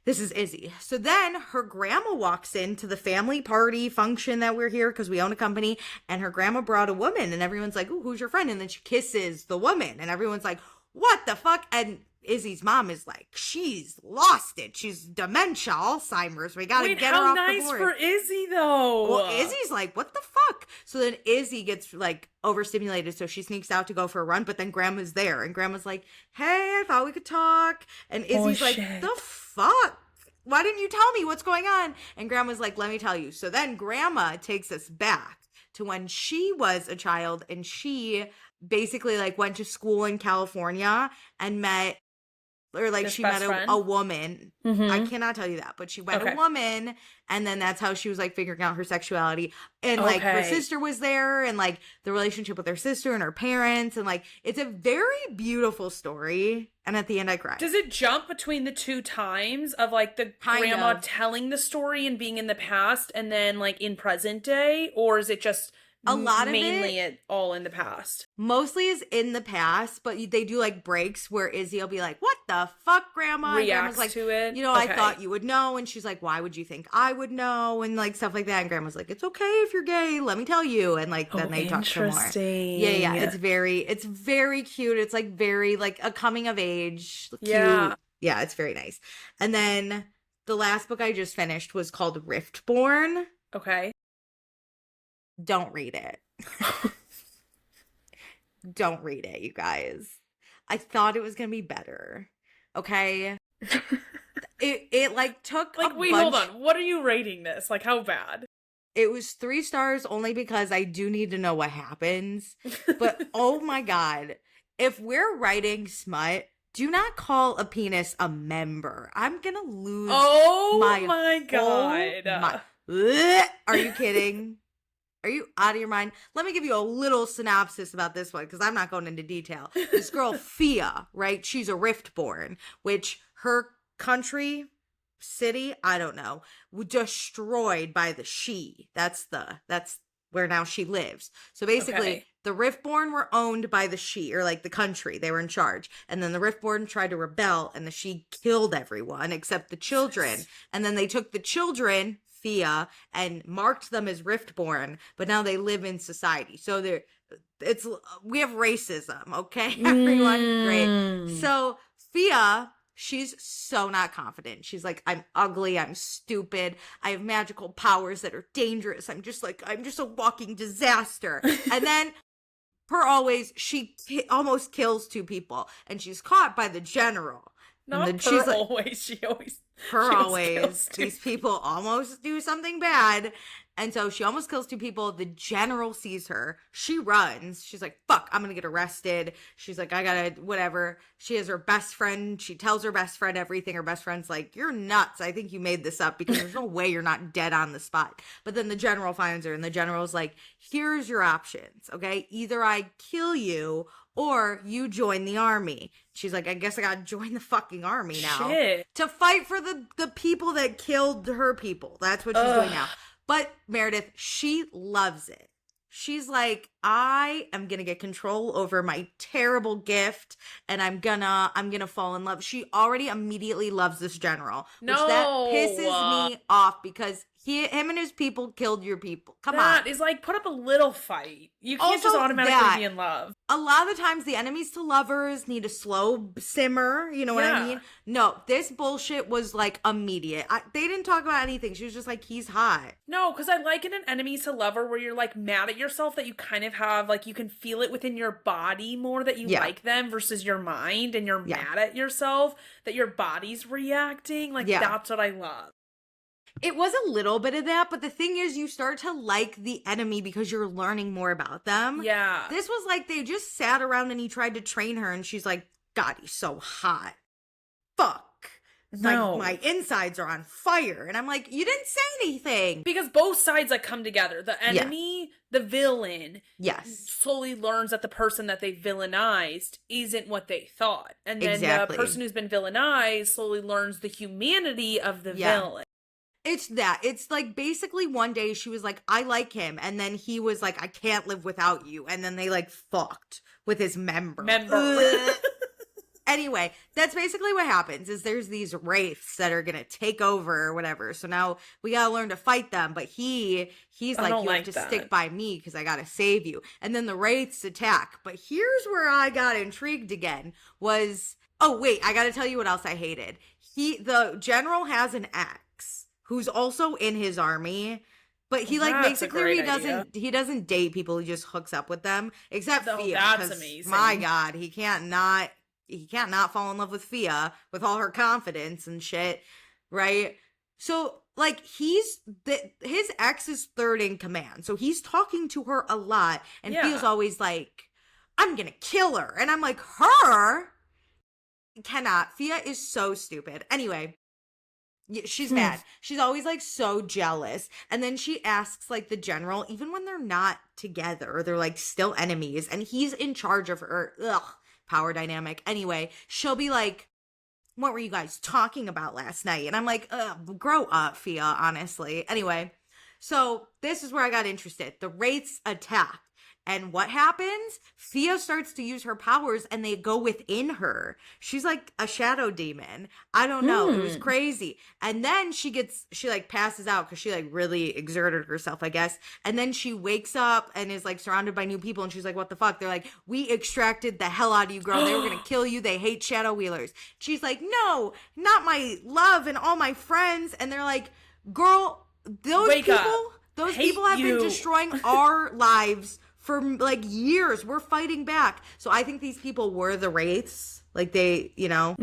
this is Izzy. So then her grandma walks into the family party function that we're here because we own a company, and her grandma brought a woman, and everyone's like, ooh, who's your friend? And then she kisses the woman, and everyone's like, what the fuck? And Izzy's mom is like, she's lost it. She's dementia, Alzheimer's. We gotta get her off the board. How nice for Izzy, though. Well, Izzy's like, what the fuck? So then Izzy gets like overstimulated, so she sneaks out to go for a run, but then Grandma's there, and Grandma's like, hey, I thought we could talk. And Izzy's like, the fuck? Why didn't you tell me what's going on? And Grandma's like, let me tell you. So then Grandma takes us back to when she was a child, and she basically like went to school in California and met, or like she met a woman. I cannot tell you that, but she met a woman, and then that's how she was like figuring out her sexuality. And like her sister was there, and like the relationship with her sister and her parents, and like it's a very beautiful story. And at the end, I cried. Does it jump between the 2 times of like the grandma telling the story and being in the past, and then like in present day, or is it just a lot of mainly it all in the past? Mostly is in the past, but they do like breaks where Izzy will be like, what the fuck, Grandma? Reacts Grandma's like, to it. You know, I thought you would know. And she's like, why would you think I would know? And like stuff like that. And Grandma's like, it's okay if you're gay. Let me tell you. And like then they talk some more. Yeah. It's very cute. It's like very like a coming of age. Cute. Yeah, it's very nice. And then the last book I just finished was called Riftborn. Okay. Don't read it. Don't read it, you guys. I thought it was gonna be better. Okay. It like took like, wait, hold on. What are you rating this? Like, how bad? It was 3 stars only because I do need to know what happens. But oh my god, if we're writing smut, do not call a penis a member. I'm gonna lose. Oh my god. Are you kidding? Are you out of your mind? Let me give you a little synopsis about this one, because I'm not going into detail. This girl, Fia, right? She's a Riftborn, which her country, city, I don't know, was destroyed by the She. That's where now she lives. So basically, the Riftborn were owned by the She, or like the country. They were in charge. And then the Riftborn tried to rebel, and the She killed everyone except the children. And then they took the children, Fia, and marked them as Riftborn, but now they live in society. So we have racism, okay? Everyone, great. So Fia, she's so not confident. She's like, I'm ugly, I'm stupid, I have magical powers that are dangerous. I'm just a walking disaster. And then she almost kills 2 people, and she's caught by the general. These people almost do something bad. And so she almost kills 2 people. The general sees her. She runs. She's like, fuck, I'm gonna get arrested. She's like, I gotta, whatever. She has her best friend. She tells her best friend everything. Her best friend's like, you're nuts. I think you made this up, because there's no way you're not dead on the spot. But then the general finds her, and the general's like, here's your options, okay? Either I kill you, or you join the army. She's like, I guess I gotta join the fucking army now. Shit. To fight for the people that killed her people. That's what she's doing now. But Meredith, she loves it. She's like, I am gonna get control over my terrible gift, and I'm gonna fall in love. She already immediately loves this general, which that pisses me off, because Him and his people killed your people. Come on. That is like, put up a little fight. You can't just automatically be in love. A lot of the times the enemies to lovers need a slow simmer. You know what I mean? No, this bullshit was like immediate. They didn't talk about anything. She was just like, he's hot. No, because I like in an enemies to lover where you're like mad at yourself that you kind of have, like, you can feel it within your body more that you like them versus your mind, and you're mad at yourself that your body's reacting. Like, that's what I love. It was a little bit of that, but the thing is, you start to like the enemy because you're learning more about them. Yeah. This was like, they just sat around and he tried to train her, and she's like, God, he's so hot. Fuck. No. My insides are on fire. And I'm like, you didn't say anything. Because both sides, like, come together. The enemy, the villain, slowly learns that the person that they villainized isn't what they thought. And then the person who's been villainized slowly learns the humanity of the villain. It's that. It's like, basically one day she was like, I like him. And then he was like, I can't live without you. And then they like fucked with his member. Anyway, that's basically what happens, is there's these wraiths that are going to take over or whatever. So now we got to learn to fight them. But he's like, you have to stick by me because I got to save you. And then the wraiths attack. But here's where I got intrigued again was, oh, wait, I got to tell you what else I hated. The general has an ex who's also in his army. But he like basically he doesn't date people, he just hooks up with them. Except Fia. That's amazing. My God, he can't not fall in love with Fia with all her confidence and shit, right? So like his ex is third in command, so he's talking to her a lot, and Fia's always like, I'm gonna kill her, and I'm like, her cannot. Fia is so stupid. Anyway. She's mad. She's always like so jealous. And then she asks like the general, even when they're not together, they're like still enemies, and he's in charge of her. Power dynamic. Anyway, she'll be like, what were you guys talking about last night? And I'm like, grow up, Fia, honestly. Anyway, so this is where I got interested. The wraiths attack. And what happens? Fia starts to use her powers, and they go within her. She's like a shadow demon. I don't know. It was crazy. And then she like passes out because she like really exerted herself, I guess. And then she wakes up and is like surrounded by new people. And she's like, what the fuck? They're like, we extracted the hell out of you, girl. They were going to kill you. They hate shadow wheelers. She's like, no, not my love and all my friends. And they're like, girl, those people have been destroying our lives for like years. We're fighting back. So I think these people were the wraiths. Like they, you know.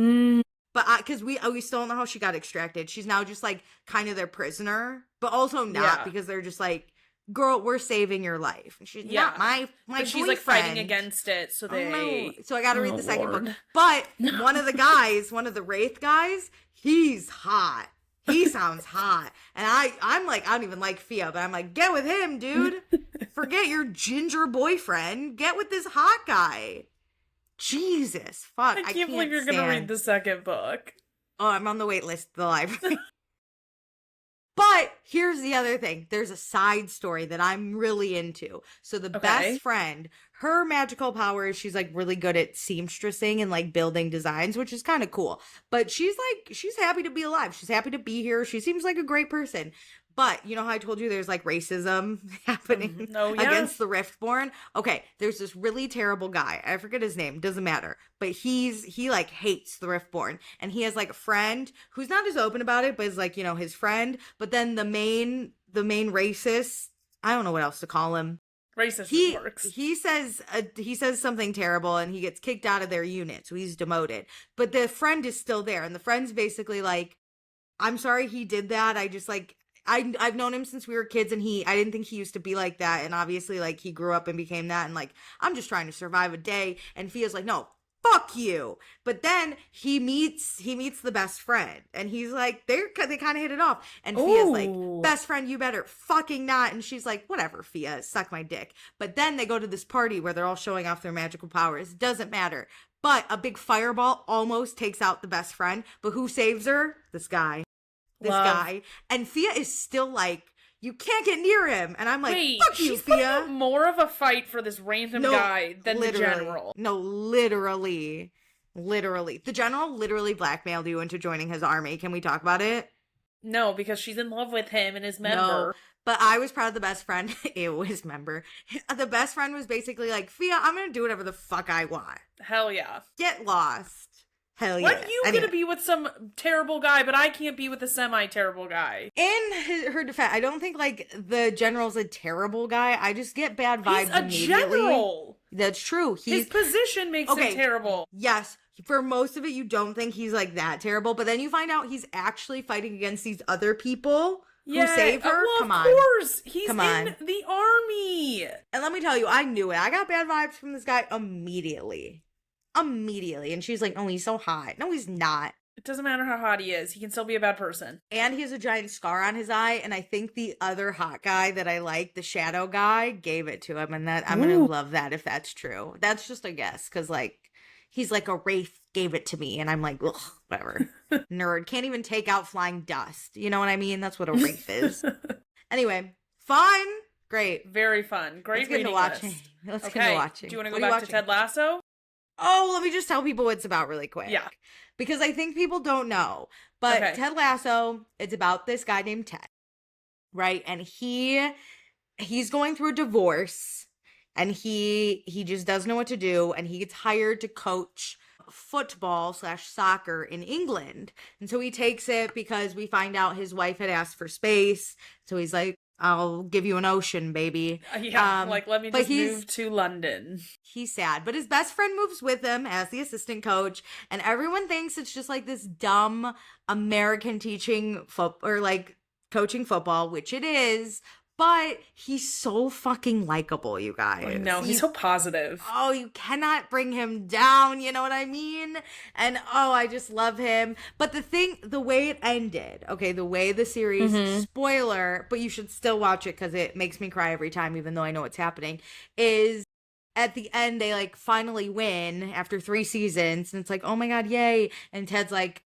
But because we still don't know how she got extracted. She's now just like kind of their prisoner, but also not because they're just like, girl, we're saving your life. And she's not my but she's like fighting against it. So they. So I got to read the second book. But one of the wraith guys, he's hot. He sounds hot. And I'm like, I don't even like Fia, but I'm like, get with him, dude. Forget your ginger boyfriend. Get with this hot guy. Jesus, fuck. I can't believe you're going to read the second book. Oh, I'm on the wait list at the library. But here's the other thing. There's a side story that I'm really into. So the best friend, her magical power is she's like really good at seamstressing and like building designs, which is kind of cool. But she's happy to be alive. She's happy to be here. She seems like a great person. But you know how I told you there's like racism happening against the Riftborn? Okay, there's this really terrible guy. I forget his name. Doesn't matter. But he like hates the Riftborn. And he has like a friend who's not as open about it, but is like, you know, his friend. But then the main racist, I don't know what else to call him. Racist works. He says something terrible and he gets kicked out of their unit. So he's demoted. But the friend is still there. And the friend's basically like, I'm sorry he did that. I just like... I've known him since we were kids, and I didn't think he used to be like that, and obviously, like, he grew up and became that, and, like, I'm just trying to survive a day, and Fia's like, no, fuck you. But then he meets the best friend, and he's like, they kind of hit it off, and Fia's like, best friend, you better fucking not, and she's like, whatever, Fia, suck my dick. But then they go to this party where they're all showing off their magical powers. Doesn't matter. But a big fireball almost takes out the best friend, but who saves her? This guy. And Fia is still like, you can't get near him. And I'm like, fuck you, Fia. More of a fight for this random guy than the general. No, literally. The general literally blackmailed you into joining his army. Can we talk about it? No, because she's in love with him and his member. No, but I was proud of the best friend. It was member. The best friend was basically like, Fia, I'm going to do whatever the fuck I want. Hell yeah. Get lost. Hell yeah. Why are you gonna be with some terrible guy, but I can't be with a semi-terrible guy? In her defense, I don't think, like, the general's a terrible guy. I just get bad vibes immediately. He's a general! That's true. His position makes him terrible. Yes. For most of it, you don't think he's, like, that terrible, but then you find out he's actually fighting against these other people who save her. Well, Come on. Of course. He's in the army. And let me tell you, I knew it. I got bad vibes from this guy immediately. And she's like, oh, he's so hot. No, he's not. It doesn't matter how hot he is. He can still be a bad person. And he has a giant scar on his eye. And I think the other hot guy that I like, the shadow guy, gave it to him. And that I'm going to love that if that's true. That's just a guess. Because, like, he's like, a wraith gave it to me. And I'm like, ugh, whatever. Nerd. Can't even take out flying dust. You know what I mean? That's what a wraith is. Anyway, fun. Great. Very fun. Great Let's get into watching. Let's get into watching. Do you want to go back to Ted Lasso? Oh, let me just tell people what it's about really quick. Yeah. Because I think people don't know. But Ted Lasso, it's about this guy named Ted. Right? And he's going through a divorce. And he just doesn't know what to do. And he gets hired to coach football/soccer in England. And so he takes it because we find out his wife had asked for space. So he's like, I'll give you an ocean, baby. Let me just move to London. He's sad. But his best friend moves with him as the assistant coach. And everyone thinks it's just like this dumb American teaching or like coaching football, which it is. But he's so fucking likable, you guys. No, he's so positive. Oh, you cannot bring him down, you know what I mean? And I just love him. But the way it ended, the way the series, spoiler, but you should still watch it because it makes me cry every time, even though I know what's happening, is at the end, they like finally win after 3 seasons. And it's like, oh my God, yay. And Ted's like,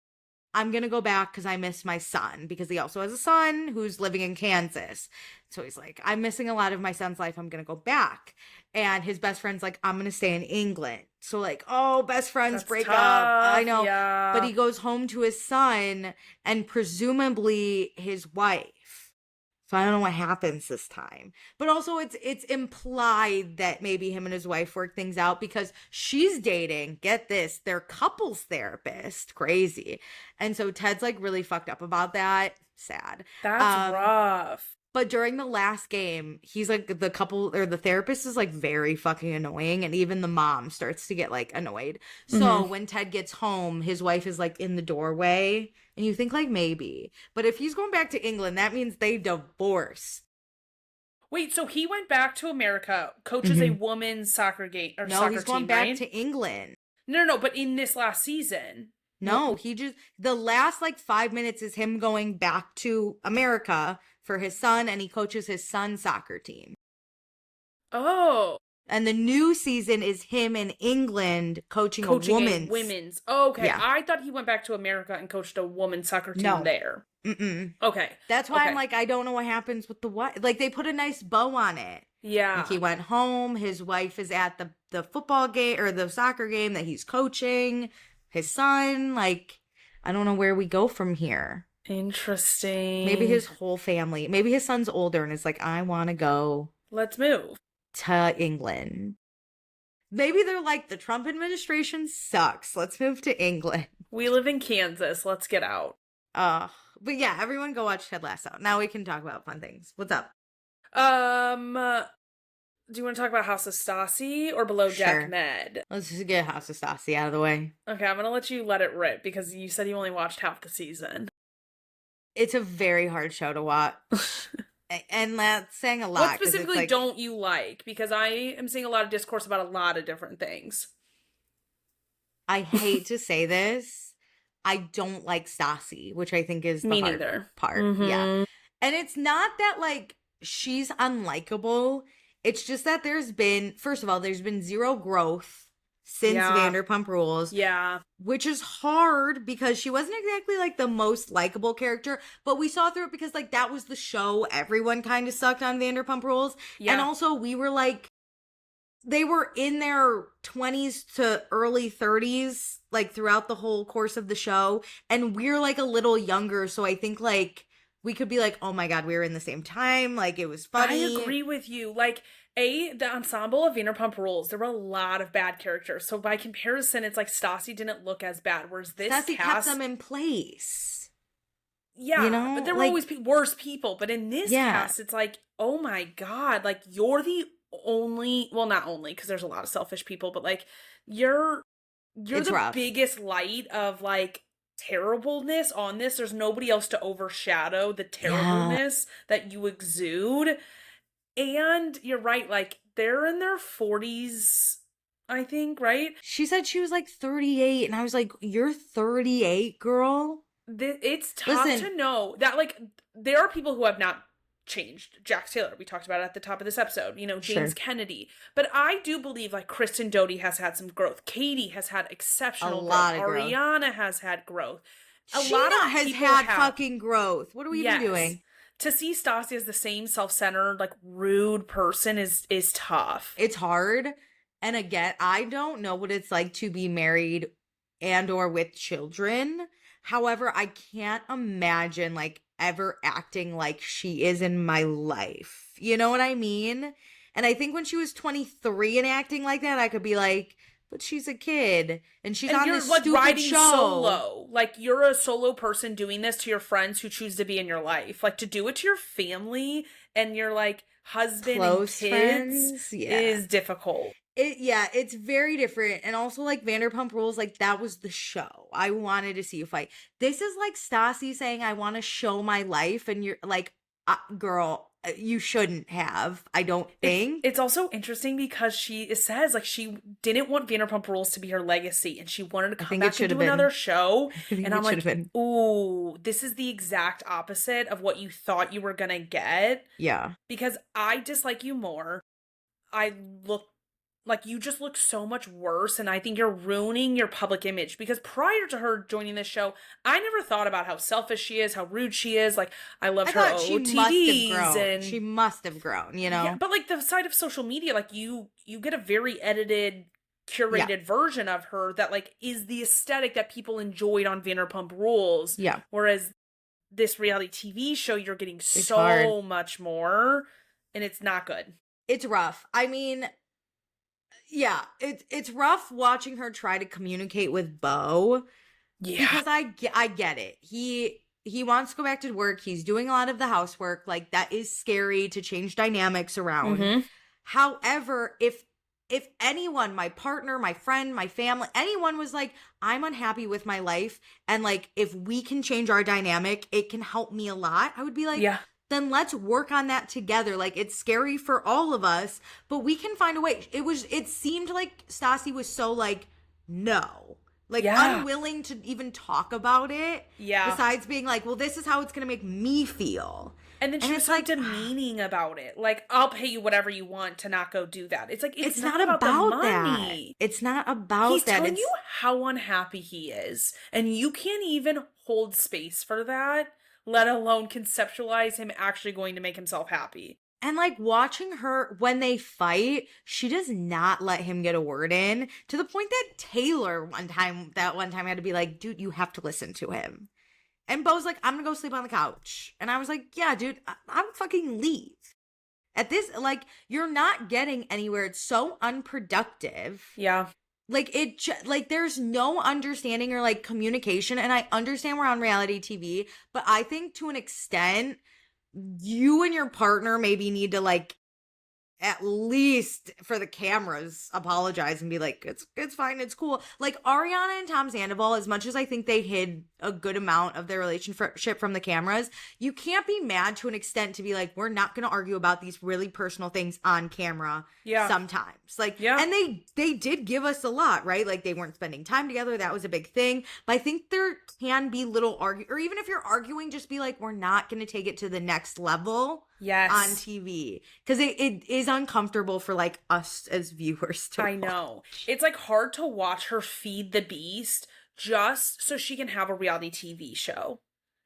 I'm going to go back because I miss my son, because he also has a son who's living in Kansas. So he's like, I'm missing a lot of my son's life. I'm going to go back. And his best friend's like, I'm going to stay in England. So like, best friends break up. I know. Yeah. But he goes home to his son and presumably his wife. So I don't know what happens this time. But also it's implied that maybe him and his wife work things out because she's dating, get this, their couples therapist. Crazy. And so Ted's like really fucked up about that. Sad. That's rough. But during the last game, he's like, the couple or the therapist is like very fucking annoying. And even the mom starts to get like annoyed. So when Ted gets home, his wife is like in the doorway. And you think like maybe. But if he's going back to England, that means they divorced. Wait, so he went back to America, coaches a women's soccer game or no, soccer he's going team, back right? to England. No, but in this last season. No, the last like 5 minutes is him going back to America for his son, and he coaches his son's soccer team. Oh. And the new season is him in England coaching a women's. Oh, okay. Yeah. I thought he went back to America and coached a women's soccer team there. Okay. That's why I'm like, I don't know what happens with the wife. Like, they put a nice bow on it. Yeah. Like, he went home. His wife is at the football game or the soccer game that he's coaching. His son, like, I don't know where we go from here. Interesting. Maybe his whole family. Maybe his son's older and is like, I want to go. Let's move to England. Maybe they're like, the Trump administration sucks. Let's move to England. We live in Kansas. Let's get out. But yeah, everyone go watch Ted Lasso. Now we can talk about fun things. What's up? Do you want to talk about House of Stassi or Below Deck Med? Let's just get House of Stassi out of the way. Okay, I'm going to let you let it rip because you said you only watched half the season. It's a very hard show to watch. And that's saying a lot. What specifically don't you like? Because I am seeing a lot of discourse about a lot of different things. I hate to say this. I don't like Stassi, which I think is the hard part. Yeah. And it's not that, like, she's unlikable. It's just that there's been 0 growth since Vanderpump Rules. Yeah. Which is hard because she wasn't exactly like the most likable character, but we saw through it because like that was the show. Everyone kind of sucked on Vanderpump Rules. Yeah. And also we were like, they were in their 20s to early 30s, like throughout the whole course of the show. And we're like a little younger. So I think like we could be like, oh my God, we were in the same time. Like it was funny. I agree with you. Like, the ensemble of Vanderpump Rules, there were a lot of bad characters. So by comparison, it's like Stassi didn't look as bad. Whereas this Stassi cast, kept them in place. yeah, You know? but there were Like, always worse people. But in this yeah. cast, it's like, oh my God, like you're the only, well, not only, because there's a lot of selfish people, but like you're It's the rough. biggest light of like terribleness on this. There's nobody else to overshadow the terribleness that you exude. And you're right, like they're in their 40s, I think, right? She said she was like 38, and I was like, you're 38, girl? It's tough Listen. to know that, like, there are people who have not changed. Jax Taylor, we talked about it at the top of this episode, you know, James Kennedy. But I do believe, like, Kristen Doty has had some growth. Katie has had exceptional growth. Ariana has had growth. Sheena has had fucking growth. What are we even doing? To see Stassi as the same self-centered, like, rude person is tough. It's hard. And again, I don't know what it's like to be married and or with children. However, I can't imagine like ever acting like she is in my life. You know what I mean? And I think when she was 23 and acting like that, I could be like, but she's a kid and she's on this stupid riding show. Solo. Like, you're a solo person doing this to your friends who choose to be in your life. Like, to do it to your family and your like husband Close and kids friends, is difficult. It's very different. And also like Vanderpump Rules, like that was the show. I wanted to see you fight. This is like Stassi saying, I want to show my life. And you're like, girl, you shouldn't have, I don't think. It's also interesting because it says like she didn't want Vanderpump Rules to be her legacy and she wanted to come back and do another show. And I'm like, ooh, this is the exact opposite of what you thought you were gonna get. Yeah. Because I dislike you more. You just look so much worse, and I think you're ruining your public image. Because prior to her joining this show, I never thought about how selfish she is, how rude she is. Like, I loved her OOTDs, and she must have grown, you know. Yeah, but like the side of social media, like you get a very edited, curated version of her that like is the aesthetic that people enjoyed on Vanderpump Rules. Yeah. Whereas this reality TV show, you're getting so much more, and it's not good. It's rough. I mean, yeah, it's rough watching her try to communicate with Beau. Yeah. Because I get it. He wants to go back to work. He's doing a lot of the housework. Like, that is scary to change dynamics around. Mm-hmm. However, if anyone, my partner, my friend, my family, anyone was like, I'm unhappy with my life, and like, if we can change our dynamic, it can help me a lot, I would be like, yeah, then let's work on that together. Like, it's scary for all of us, but we can find a way. It seemed like Stassi was so like, no. Like, unwilling to even talk about it. Yeah. Besides being like, well, this is how it's going to make me feel. And then she was like demeaning about it. Like, I'll pay you whatever you want to not go do that. It's like, it's not about the money. It's not about He's that. He's telling you how unhappy he is. And you can't even hold space for that, let alone conceptualize him actually going to make himself happy. And like, watching her when they fight, she does not let him get a word in, to the point that Taylor one time had to be like, dude, you have to listen to him. And Beau's like, I'm gonna go sleep on the couch. And I was like, yeah, dude, I'm fucking leave. At this, like, you're not getting anywhere. It's so unproductive. Yeah. Like, there's no understanding or like communication. And I understand we're on reality TV, but I think to an extent, you and your partner maybe need to like, at least for the cameras, apologize and be like, it's fine, it's cool. Like, Ariana and Tom Sandoval, as much as I think they hid a good amount of their relationship from the cameras, you can't be mad to an extent to be like, we're not going to argue about these really personal things on camera. Yeah. Sometimes. Like, yeah. And they did give us a lot, right? Like, they weren't spending time together. That was a big thing. But I think there can be little or even if you're arguing, just be like, we're not going to take it to the next level. Yes. On TV. Because it is uncomfortable for like us as viewers to I know. It's like hard to watch her feed the beast just so she can have a reality TV show.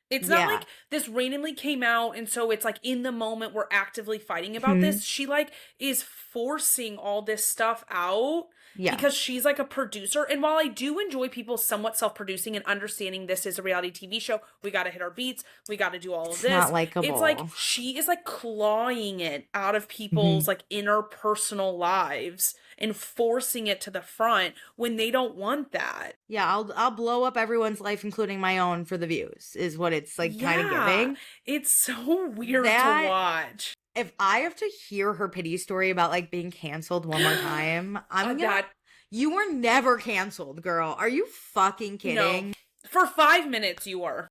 It's not Yeah. like this randomly came out and so it's like in the moment we're actively fighting about Hmm. this. She like is forcing all this stuff out Yeah. because she's like a producer. And while I do enjoy people somewhat self-producing and understanding this is a reality TV show, we got to hit our beats, we got to do all of It's this. not It's like likable. she is like clawing it out of Hmm. people's like interpersonal lives and forcing it to the front when they don't want that. Yeah, I'll blow up everyone's life, including my own, for the views, is what it's like kind of Yeah, giving. it's so weird to That watch. if I have to hear her pity story about like being canceled one more time, I'm gonna. That You were never canceled, girl. Are you fucking no, kidding? for 5 minutes you were.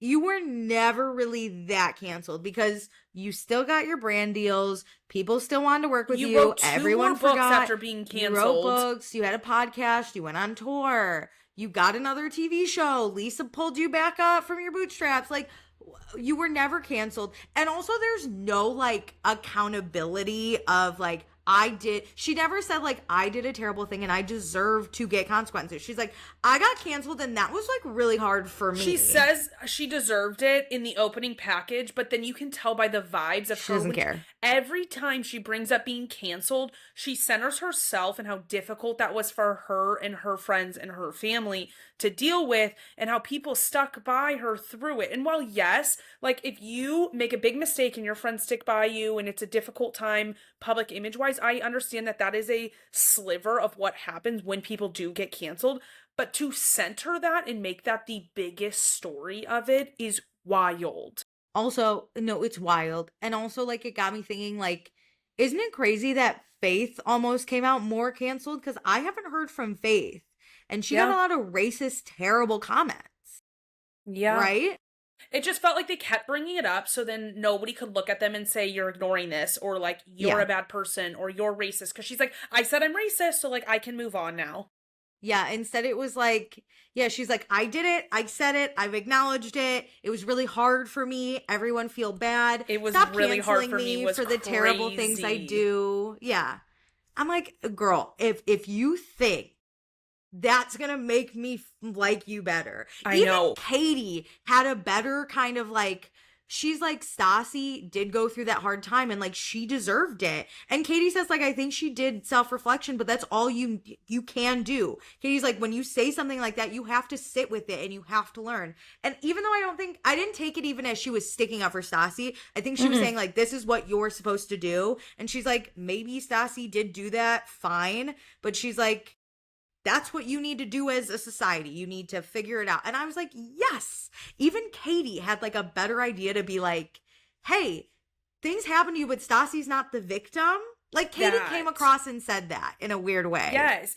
You were never really that canceled because you still got your brand deals. People still wanted to work with you. Wrote two Everyone more books forgot. after being You wrote canceled. books. You had a podcast. You went on tour. You got another TV show. Lisa pulled you back up from your bootstraps. Like, you were never canceled. And also, there's no like accountability of like, she never said like, I did a terrible thing and I deserve to get consequences. She's like, I got canceled and that was like really hard for me. She says she deserved it in the opening package, but then you can tell by the vibes of She her. doesn't care. Every time she brings up being canceled, she centers herself and how difficult that was for her and her friends and her family to deal with and how people stuck by her through it. And while yes, like if you make a big mistake and your friends stick by you and it's a difficult time public image wise, I understand that that is a sliver of what happens when people do get canceled. But to center that and make that the biggest story of it is wild. Also, no, it's wild. And also, like, it got me thinking, like, isn't it crazy that Faith almost came out more canceled? Because I haven't heard from Faith. And she got a lot of racist, terrible comments. Yeah. Right? It just felt like they kept bringing it up so then nobody could look at them and say, you're ignoring this, or like, you're a bad person, or you're racist. Because she's like, I said I'm racist, so like, I can move on now. Yeah, instead it was like, yeah, she's like, I did it. I said it. I've acknowledged it. It was really hard for me. Everyone feel bad. It was Stop really hard canceling for me was for the terrible things I crazy. do. Yeah. I'm like, girl, if you think that's gonna make me like you better. I Even know. Katie had a better kind of like, she's like, Stassi did go through that hard time and like she deserved it. And Katie says like, I think she did self-reflection, but that's all you can do. Katie's like, when you say something like that, you have to sit with it and you have to learn. And even though I didn't take it even as she was sticking up for Stassi, I think she was saying like, this is what you're supposed to do. And she's like, maybe Stassi did do that, fine. But she's like, that's what you need to do as a society. You need to figure it out. And I was like, yes. Even Katie had like a better idea to be like, hey, things happen to you, but Stassi's not the victim. Like Katie came across and said that in a weird way. Yes.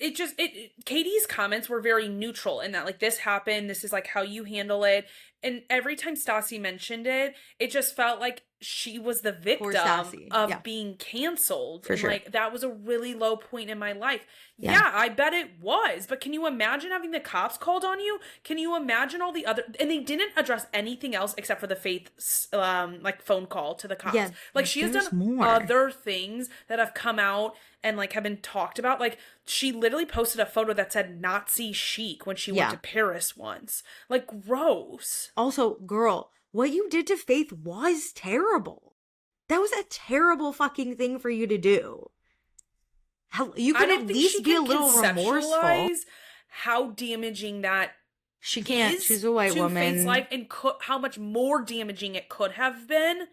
Katie's comments were very neutral in that like this happened. This is like how you handle it. And every time Stassi mentioned it, it just felt like she was the victim of being canceled. For sure. Like that was a really low point in my life. Yeah, I bet it was. But can you imagine having the cops called on you? Can you imagine all the other, and they didn't address anything else except for the Faith like phone call to the cops. Yeah, like she has done other things that have come out and like have been talked about. Like she literally posted a photo that said Nazi chic when she went to Paris once. Like gross. Also, girl, what you did to Faith was terrible. That was a terrible fucking thing for you to do. You could at least be a little remorseful. How damaging that she can't. She's a white woman. Faith's life and how much more damaging it could have been.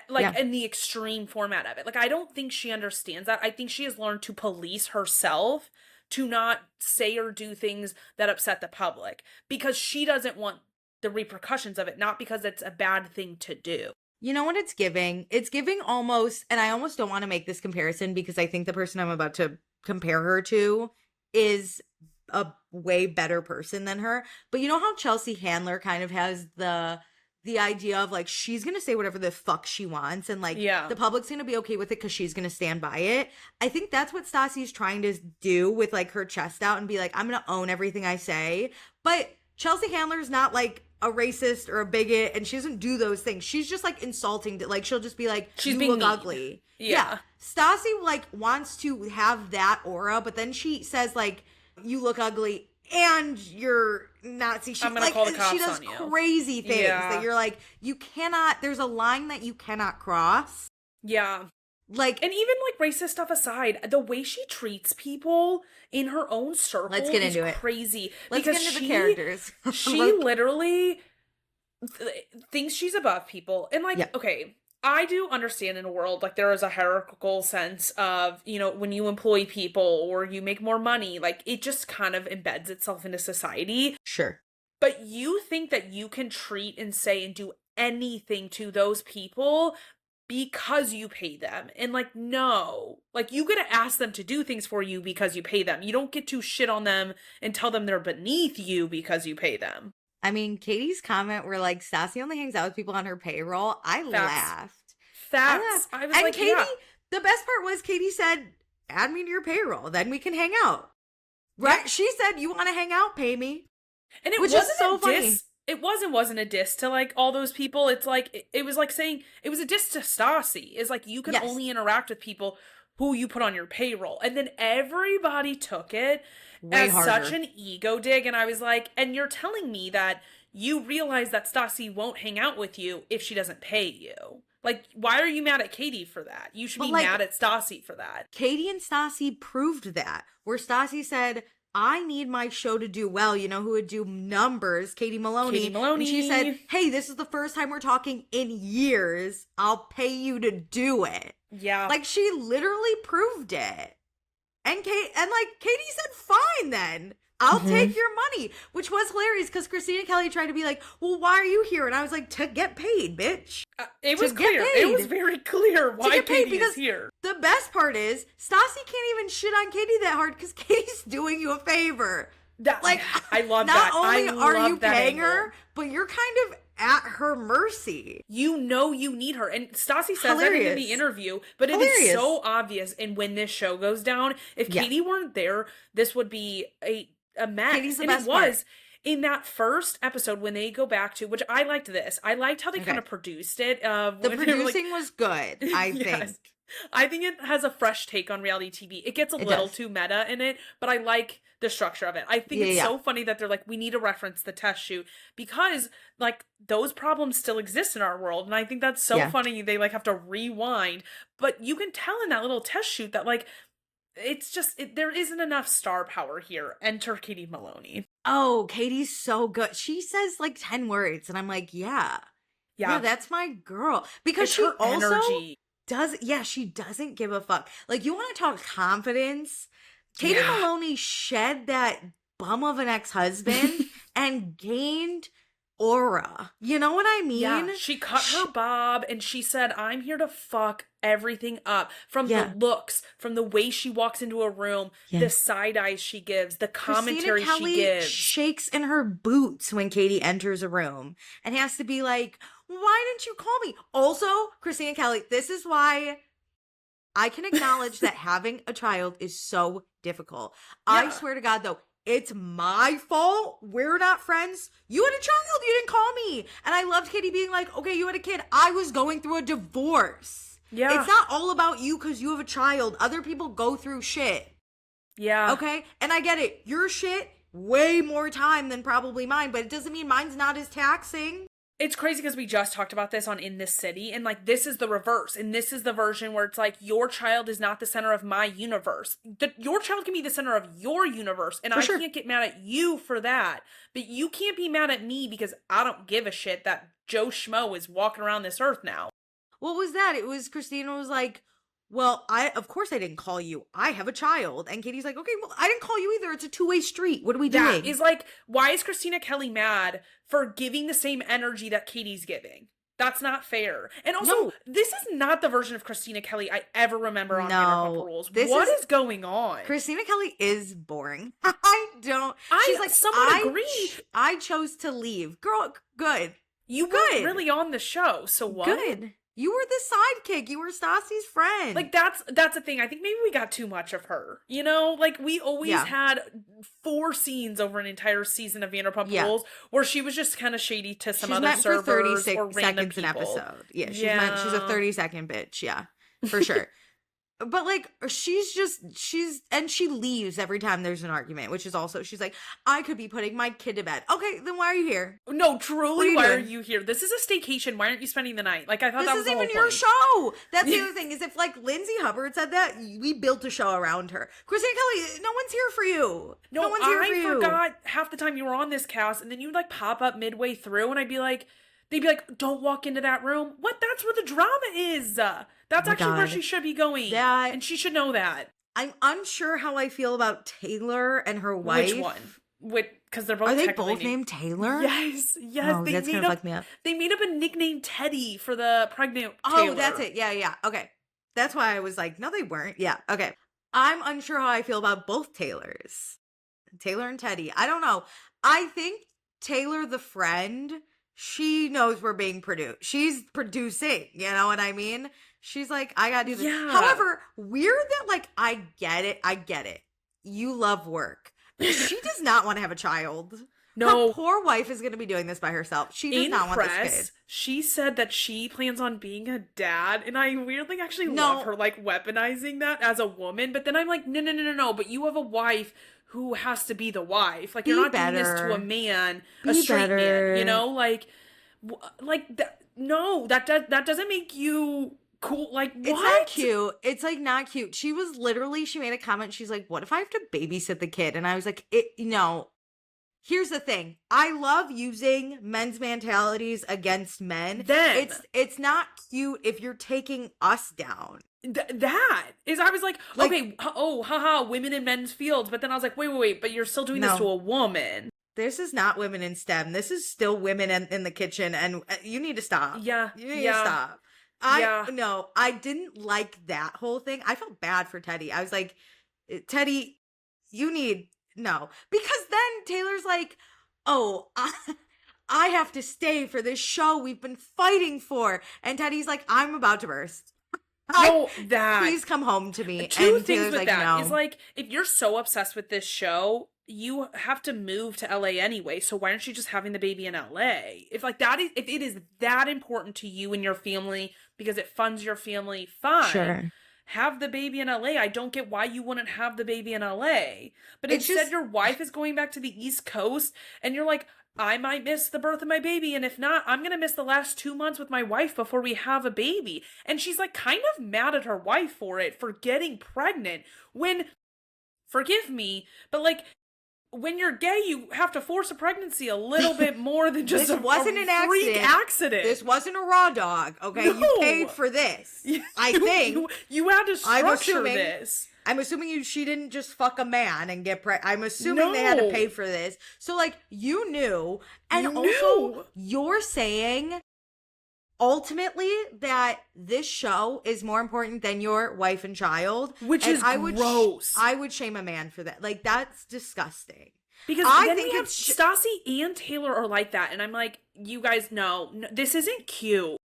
Like in the extreme format of it. Like I don't think she understands that. I think she has learned to police herself to not say or do things that upset the public because she doesn't want the repercussions of it, not because it's a bad thing to do. You know what it's giving? It's giving almost, and I almost don't want to make this comparison because I think the person I'm about to compare her to is a way better person than her. But you know how Chelsea Handler kind of has the idea of like, she's going to say whatever the fuck she wants and like the public's going to be okay with it because she's going to stand by it. I think that's what Stassi's trying to do with like her chest out and be like, I'm going to own everything I say. But Chelsea Handler's not like a racist or a bigot and she doesn't do those things. She's just like insulting. Like she'll just be like, she's being look ugly. Yeah. Stassi like wants to have that aura, but then she says like, you look ugly and you're not see. I'm gonna call the cops she does on you. crazy things that you're like, you cannot. There's a line that you cannot cross. Yeah. Like, and even like racist stuff aside, the way she treats people in her own circle let's get into is crazy. Let's get into the characters. She literally thinks she's above people. And like, okay, I do understand in a world, like, there is a hierarchical sense of, you know, when you employ people or you make more money, like, it just kind of embeds itself into society. Sure. But you think that you can treat and say and do anything to those people because you pay them. And like, no, like, you get to ask them to do things for you because you pay them. You don't get to shit on them and tell them they're beneath you because you pay them. I mean, Katie's comment where like Stassi only hangs out with people on her payroll. I laughed. I was like, Katie, the best part was Katie said, add me to your payroll, then we can hang out. Right? Yeah. She said, you want to hang out, pay me. And it wasn't so funny. It wasn't a diss to like all those people. It's like it was like saying it was a diss to Stassi. It's like you can only interact with people who you put on your payroll. And then everybody took it as such an ego dig. And I was like, and you're telling me that you realize that Stassi won't hang out with you if she doesn't pay you. Like, why are you mad at Katie for that? You should be mad at Stassi for that. Katie and Stassi proved that. Where Stassi said, I need my show to do well. You know who would do numbers? Katie Maloney. And she said, hey, this is the first time we're talking in years. I'll pay you to do it. Yeah. Like, she literally proved it. And Katie said, fine then. I'll take your money. Which was hilarious because Christina Kelly tried to be like, well, why are you here? And I was like, to get paid, bitch. It was clear. It was very clear why Katie is here. The best part is, Stassi can't even shit on Katie that hard because Katie's doing you a favor. I love that. Not only are you paying her, but you're kind of at her mercy. You know you need her. And Stassi says that in the interview, but it is so obvious. And when this show goes down, if Katie weren't there, this would be a mess. Katie's the best part. In that first episode when they go back to, which I liked this. I liked how they kind of produced it. The producing was good, I think. I think it has a fresh take on reality TV. It gets a little too meta in it, but I like the structure of it. I think it's so funny that they're like, we need to reference the test shoot because like those problems still exist in our world. And I think that's so funny. They like have to rewind, but you can tell in that little test shoot that like, it's just, there isn't enough star power here. Enter Katie Maloney. Oh, Katie's so good. She says like 10 words and I'm like, yeah, that's my girl. Because it's she her also energy. She doesn't give a fuck. Like, you want to talk confidence? Katie Maloney shed that bum of an ex-husband and gained aura. You know what I mean? Yeah, she cut her bob and she said, I'm here to fuck everything up. From the looks, from the way she walks into a room, the side eyes she gives, the commentary she gives. Shakes in her boots when Katie enters a room and has to be like, why didn't you call me? Also, Christina Kelly, this is why I can acknowledge that having a child is so difficult. Yeah. I swear to God, though, it's my fault. We're not friends. You had a child. You didn't call me. And I loved Katie being like, okay, you had a kid. I was going through a divorce. Yeah. It's not all about you because you have a child. Other people go through shit. Yeah. Okay? And I get it. Your shit, way more time than probably mine, but it doesn't mean mine's not as taxing. It's crazy because we just talked about this on In This City, and like this is the reverse, and this is the version where it's like your child is not the center of my universe. Your child can be the center of your universe, and I can't get mad at you for that. But you can't be mad at me because I don't give a shit that Joe Schmo is walking around this earth now. What was that? It was Christina was like, well, of course I didn't call you. I have a child. And Katie's like, okay, well, I didn't call you either. It's a two-way street. What are we doing? That is like, why is Christina Kelly mad for giving the same energy that Katie's giving? That's not fair. And also, this is not the version of Christina Kelly I ever remember on Vanderpump Rules. What is going on? Christina Kelly is boring. She's like, somewhat agree. I chose to leave. Girl, good. You weren't really on the show, so what? Good. You were the sidekick. You were Stassi's friend. Like, that's the thing. I think maybe we got too much of her. You know? Like, we always had 4 scenes over an entire season of Vanderpump Rules where she was just kind of shady to some other servers or random people. An episode. Yeah, she's a 30-second bitch. Yeah, for sure. But like and she leaves every time there's an argument, which is also, she's like, I could be putting my kid to bed. Okay, then why are you here? No, truly, why are doing? you here? This is a staycation. Why aren't you spending the night? Like, I thought that was the whole point. This isn't even your show. That's the other thing, is if like Lindsay Hubbard said that, we built a show around her. Christina Kelly, no one's here for you. No one's here for you. I forgot half the time you were on this cast, and then you'd like pop up midway through, and I'd be like, they'd be like, don't walk into that room. What? That's where the drama is. That's actually where she should be going. And she should know that. I'm unsure how I feel about Taylor and her wife. Which one? Because they're both Are they both named Taylor? Yes. Oh, that's gonna fuck me up. They made up a nickname Teddy for the pregnant Taylor. Taylor. Oh, that's it. Yeah. Okay. That's why I was like, no, they weren't. Yeah. Okay. I'm unsure how I feel about both Taylors. Taylor and Teddy. I don't know. I think Taylor, the friend, she knows we're being produced. She's producing, you know what I mean? She's like, I gotta do this. Yeah. However, weird that, like, I get it. You love work. She does not want to have a child. No. Her poor wife is going to be doing this by herself. She does not want this kid. She said that she plans on being a dad, and I weirdly actually love her, like, weaponizing that as a woman, but then I'm like, no, but you have a wife who has to be the wife. Like, you're not doing this to a man, a straight man, you know? Like that. No, that doesn't make you cool. Like, what? It's not cute. It's like not cute. She made a comment. She's like, what if I have to babysit the kid? And I was like, here's the thing. I love using men's mentalities against men. Then it's not cute if you're taking us down. I was like, okay, haha, women in men's fields. But then I was like, wait, but you're still doing this to a woman. This is not women in STEM. This is still women in the kitchen, and you need to stop. Yeah. You need to stop. I didn't like that whole thing. I felt bad for Teddy. I was like, Teddy, no. Because then Taylor's like, oh, I have to stay for this show we've been fighting for. And Teddy's like, I'm about to burst. Please come home to me. Two and things Taylor's with like, that no. is like, if you're so obsessed with this show, you have to move to LA anyway. So why aren't you just having the baby in LA? If it is that important to you and your family because it funds your family, fine. Sure. Have the baby in LA. I don't get why you wouldn't have the baby in LA. But instead your wife is going back to the East Coast and you're like, I might miss the birth of my baby, and if not, I'm going to miss the last 2 months with my wife before we have a baby. And she's like kind of mad at her wife for getting pregnant when, forgive me, but like, when you're gay, you have to force a pregnancy a little bit more than just a freak accident. This wasn't a raw dog, okay? No. You paid for this. I think. You had to structure this. I'm assuming she didn't just fuck a man and get pregnant. I'm assuming they had to pay for this. So, like, you knew. And also, you're saying ultimately that this show is more important than your wife and child. Which is gross. I would shame a man for that. Like, that's disgusting. Because then we have Stassi and Taylor are like that. And I'm like, you guys know, this isn't cute.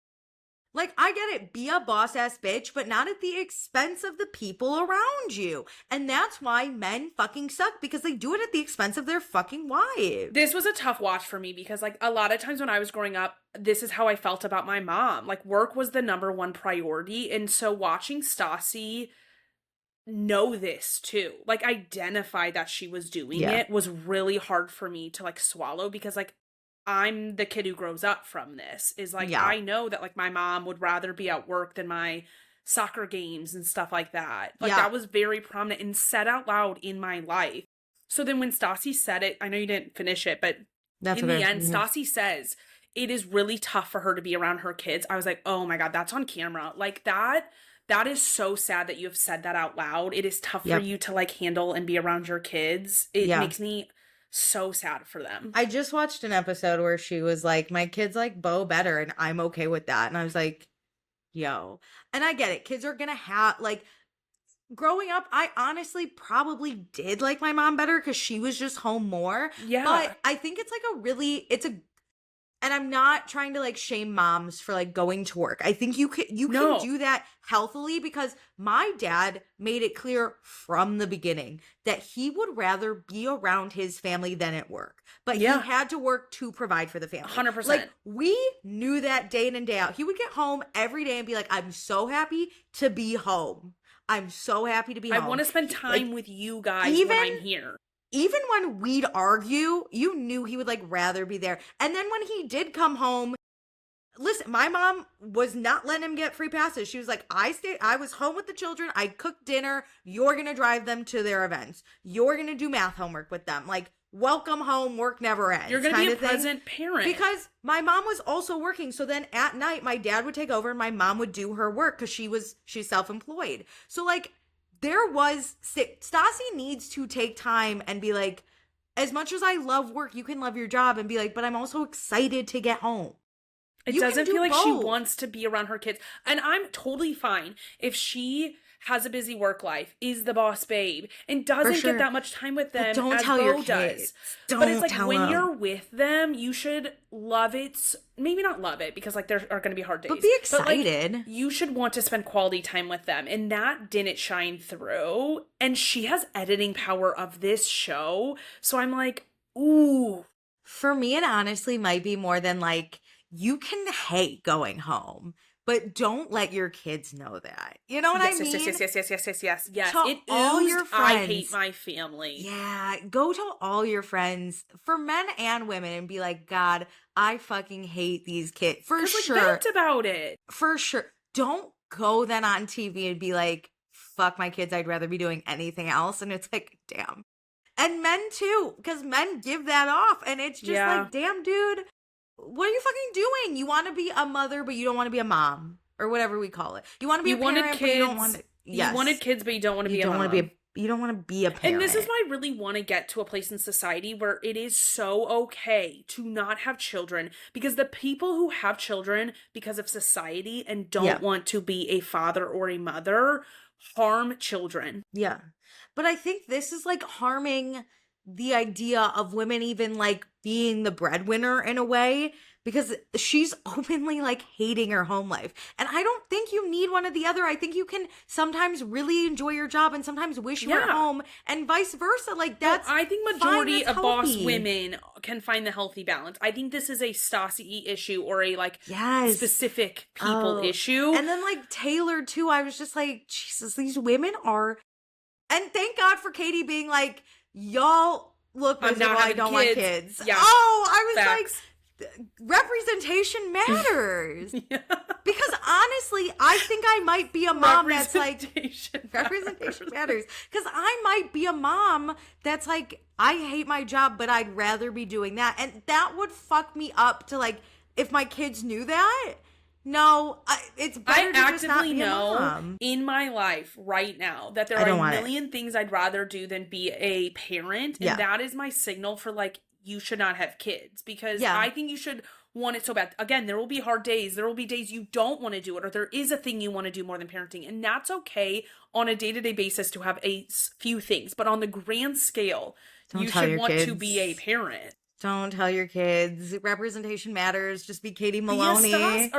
Like, I get it, be a boss-ass bitch, but not at the expense of the people around you. And that's why men fucking suck, because they do it at the expense of their fucking wives. This was a tough watch for me, because, like, a lot of times when I was growing up, this is how I felt about my mom. Like, work was the number one priority, and so watching Stassi know this, too. Like, identify that she was doing it was really hard for me to, like, swallow, because, like, I'm the kid who grows up from this. Is like, I know that, like, my mom would rather be at work than my soccer games and stuff like that. Like, that was very prominent and said out loud in my life. So then when Stassi said it, I know you didn't finish it, but in the end, Stassi says it is really tough for her to be around her kids. I was like, oh my God, that's on camera. Like, that is so sad that you have said that out loud. It is tough for you to, like, handle and be around your kids. It makes me so sad for them. I just watched an episode where she was like, my kids like Bo better and I'm okay with that. And I was like, yo. And I get it. Kids are gonna have, like, growing up, I honestly probably did like my mom better because she was just home more. Yeah. But I think it's like and I'm not trying to, like, shame moms for, like, going to work. I think you can do that healthily, because my dad made it clear from the beginning that he would rather be around his family than at work. But he had to work to provide for the family. 100%. Like, we knew that day in and day out. He would get home every day and be like, I'm so happy to be home. I'm so happy to be home. I want to spend time with you guys when I'm here. Even when we'd argue, you knew he would like rather be there. And then when he did come home, listen, my mom was not letting him get free passes. She was like, I was home with the children. I cooked dinner. You're going to drive them to their events. You're going to do math homework with them. Like, welcome home, work never ends. You're going to be a present parent. Because my mom was also working. So then at night, my dad would take over and my mom would do her work because she's self-employed. So like, Stassi needs to take time and be like, as much as I love work, you can love your job and be like, but I'm also excited to get home. It doesn't feel like she wants to be around her kids. And I'm totally fine if she has a busy work life, is the boss babe, and doesn't get that much time with them. But don't tell your kids. But it's like when you're with them, you should love it. Maybe not love it, because like there are going to be hard days. But be excited. But, like, you should want to spend quality time with them. And that didn't shine through. And she has editing power of this show. So I'm like, ooh. For me, it honestly might be more than like, you can hate going home, but don't let your kids know that. You know what I mean? Yes. To all your friends. I hate my family. Yeah, go to all your friends, for men and women, and be like, God, I fucking hate these kids. For sure. Vent about it. For sure. Don't go then on TV and be like, fuck my kids, I'd rather be doing anything else. And it's like, damn. And men too, because men give that off. And it's just like, damn, dude. What are you fucking doing? You want to be a mother, but you don't want to be a mom, or whatever we call it. You want to be a parent, but you don't want to. Yes. You wanted kids, but you don't want to be a mom. You don't want to be a parent. And this is why I really want to get to a place in society where it is so okay to not have children, because the people who have children because of society and don't want to be a father or a mother harm children. Yeah. But I think this is like harming the idea of women even like being the breadwinner in a way, because she's openly like hating her home life. And I don't think you need one or the other. I think you can sometimes really enjoy your job and sometimes wish you were at home, and vice versa. Like that's I think majority of boss women can find the healthy balance. I think this is a Stassi issue or a like specific people issue. And then like Taylor too, I was just like, Jesus, these women are, and thank God for Katie being like, y'all look miserable, I don't want kids. Yeah. Oh, I was like, representation matters. Because honestly, I think I might be a mom that's like, representation matters. Because I might be a mom that's like, I hate my job, but I'd rather be doing that. And that would fuck me up to like, if my kids knew that. No, it's better to just not be a mom. In my life right now that there are a million things I'd rather do than be a parent. And that is my signal for like, you should not have kids, because I think you should want it so bad. Again, there will be hard days. There will be days you don't want to do it, or there is a thing you want to do more than parenting. And that's okay on a day-to-day basis to have a few things. But on the grand scale, you should want to be a parent. Don't tell your kids. Representation matters. Just be Katie Maloney.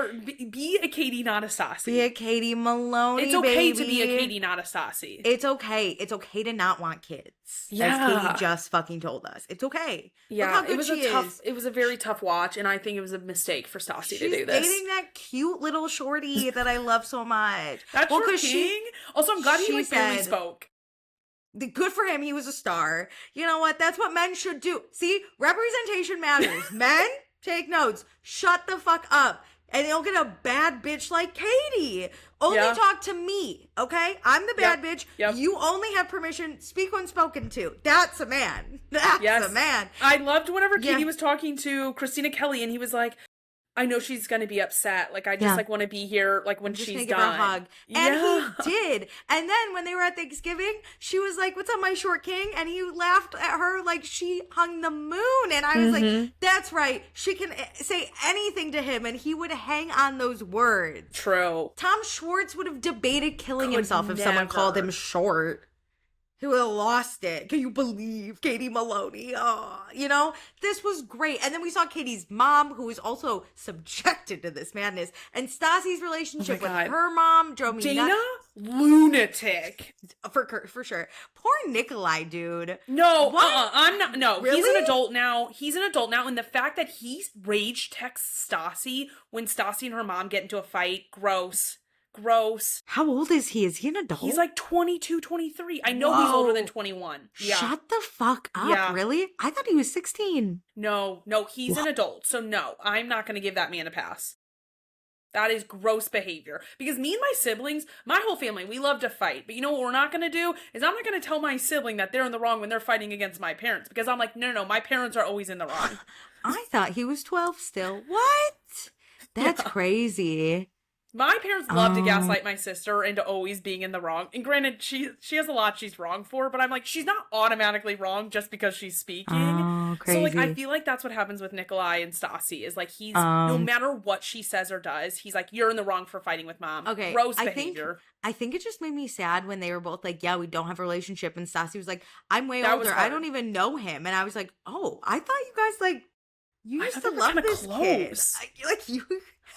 Be a Katie, not a Stassi. Be a Katie Maloney, It's okay to be a Katie, not a Stassi. It's okay. It's okay to not want kids. Yeah. As Katie just fucking told us. It's okay. Yeah, it was a very tough watch, and I think it was a mistake for Stassi to do this. She's dating that cute little shorty that I love so much. That's your king? Also, I'm glad he like barely spoke. Good for him. He was a star. You know what? That's what men should do. See, representation matters. Men, take notes. Shut the fuck up. And you'll get a bad bitch like Katie. Only talk to me, okay? I'm the bad bitch. Yep. You only have permission. Speak when spoken to. That's a man. That's a man. I loved whenever Katie was talking to Christina Kelly, and he was like, I know she's gonna be upset. Like, I just like want to be here, like when she's done. Give her a hug. And he did. And then when they were at Thanksgiving, she was like, "What's up, my short king?" And he laughed at her like she hung the moon. And I was like, "That's right. She can say anything to him, and he would hang on those words." True. Tom Schwartz would have debated killing himself if someone called him short. He would have lost it. Can you believe Katie Maloney? Oh, you know, this was great. And then we saw Katie's mom, who was also subjected to this madness. And Stassi's relationship with her mom drove me nuts. Lunatic. For sure. Poor Nikolai, dude. No, I'm not. No, really? He's an adult now. And the fact that he rage texts Stassi when Stassi and her mom get into a fight, gross. Gross. How old is he? Is he an adult? He's like 22, 23. I know he's older than 21. Yeah. Shut the fuck up. Yeah. Really? I thought he was 16. No, he's an adult. So no, I'm not going to give that man a pass. That is gross behavior. Because me and my siblings, my whole family, we love to fight. But you know what we're not going to do? Is I'm not going to tell my sibling that they're in the wrong when they're fighting against my parents. Because I'm like, no, my parents are always in the wrong. I thought he was 12 still. What? That's crazy. My parents love to gaslight my sister into always being in the wrong. And granted, she has a lot she's wrong for, but I'm like, she's not automatically wrong just because she's speaking. Oh, crazy. So like, I feel like that's what happens with Nikolai and Stassi is like, he's, no matter what she says or does, he's like, you're in the wrong for fighting with mom. Okay. Gross behavior. I think it just made me sad when they were both like, yeah, we don't have a relationship. And Stassi was like, I'm way older. I don't even know him. And I was like, oh, I thought you guys like, you used to love this kid. Like you...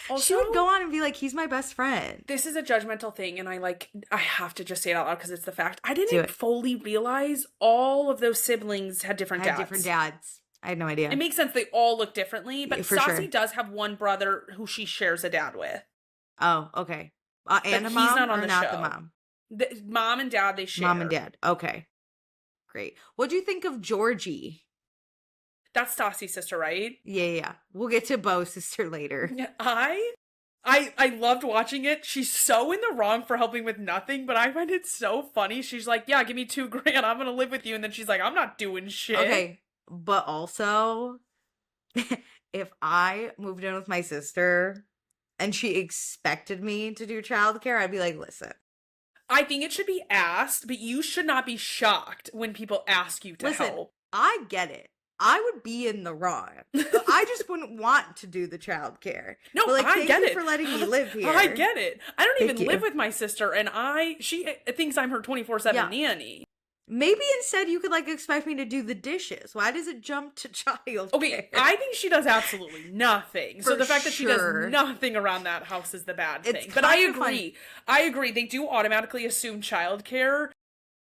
Also, she would go on and be like, he's my best friend. This is a judgmental thing, and I have to just say it out loud because it's the fact. I didn't fully realize all of those siblings had different dads. I had no idea. It makes sense. They all look differently, but Stassi does have one brother who she shares a dad with. Oh, okay. And a mom, he's not on the show. The mom? The mom and dad, they share. Mom and dad. Okay. Great. What do you think of Georgie? That's Stassi's sister, right? Yeah. We'll get to Beau's sister later. I loved watching it. She's so in the wrong for helping with nothing, but I find it so funny. She's like, yeah, give me $2,000. I'm going to live with you. And then she's like, I'm not doing shit. Okay. But also, if I moved in with my sister and she expected me to do childcare, I'd be like, listen. I think it should be asked, but you should not be shocked when people ask you to help. I get it. I would be in the wrong. I just wouldn't want to do the childcare. No, but I get it. Thank you for letting me live here. I get it. I don't even live with my sister, and she thinks I'm her 24/7 nanny. Maybe instead you could expect me to do the dishes. Why does it jump to childcare? Okay, I think she does absolutely nothing. So the fact that she does nothing around that house is the bad thing. But I agree. I agree. They do automatically assume childcare.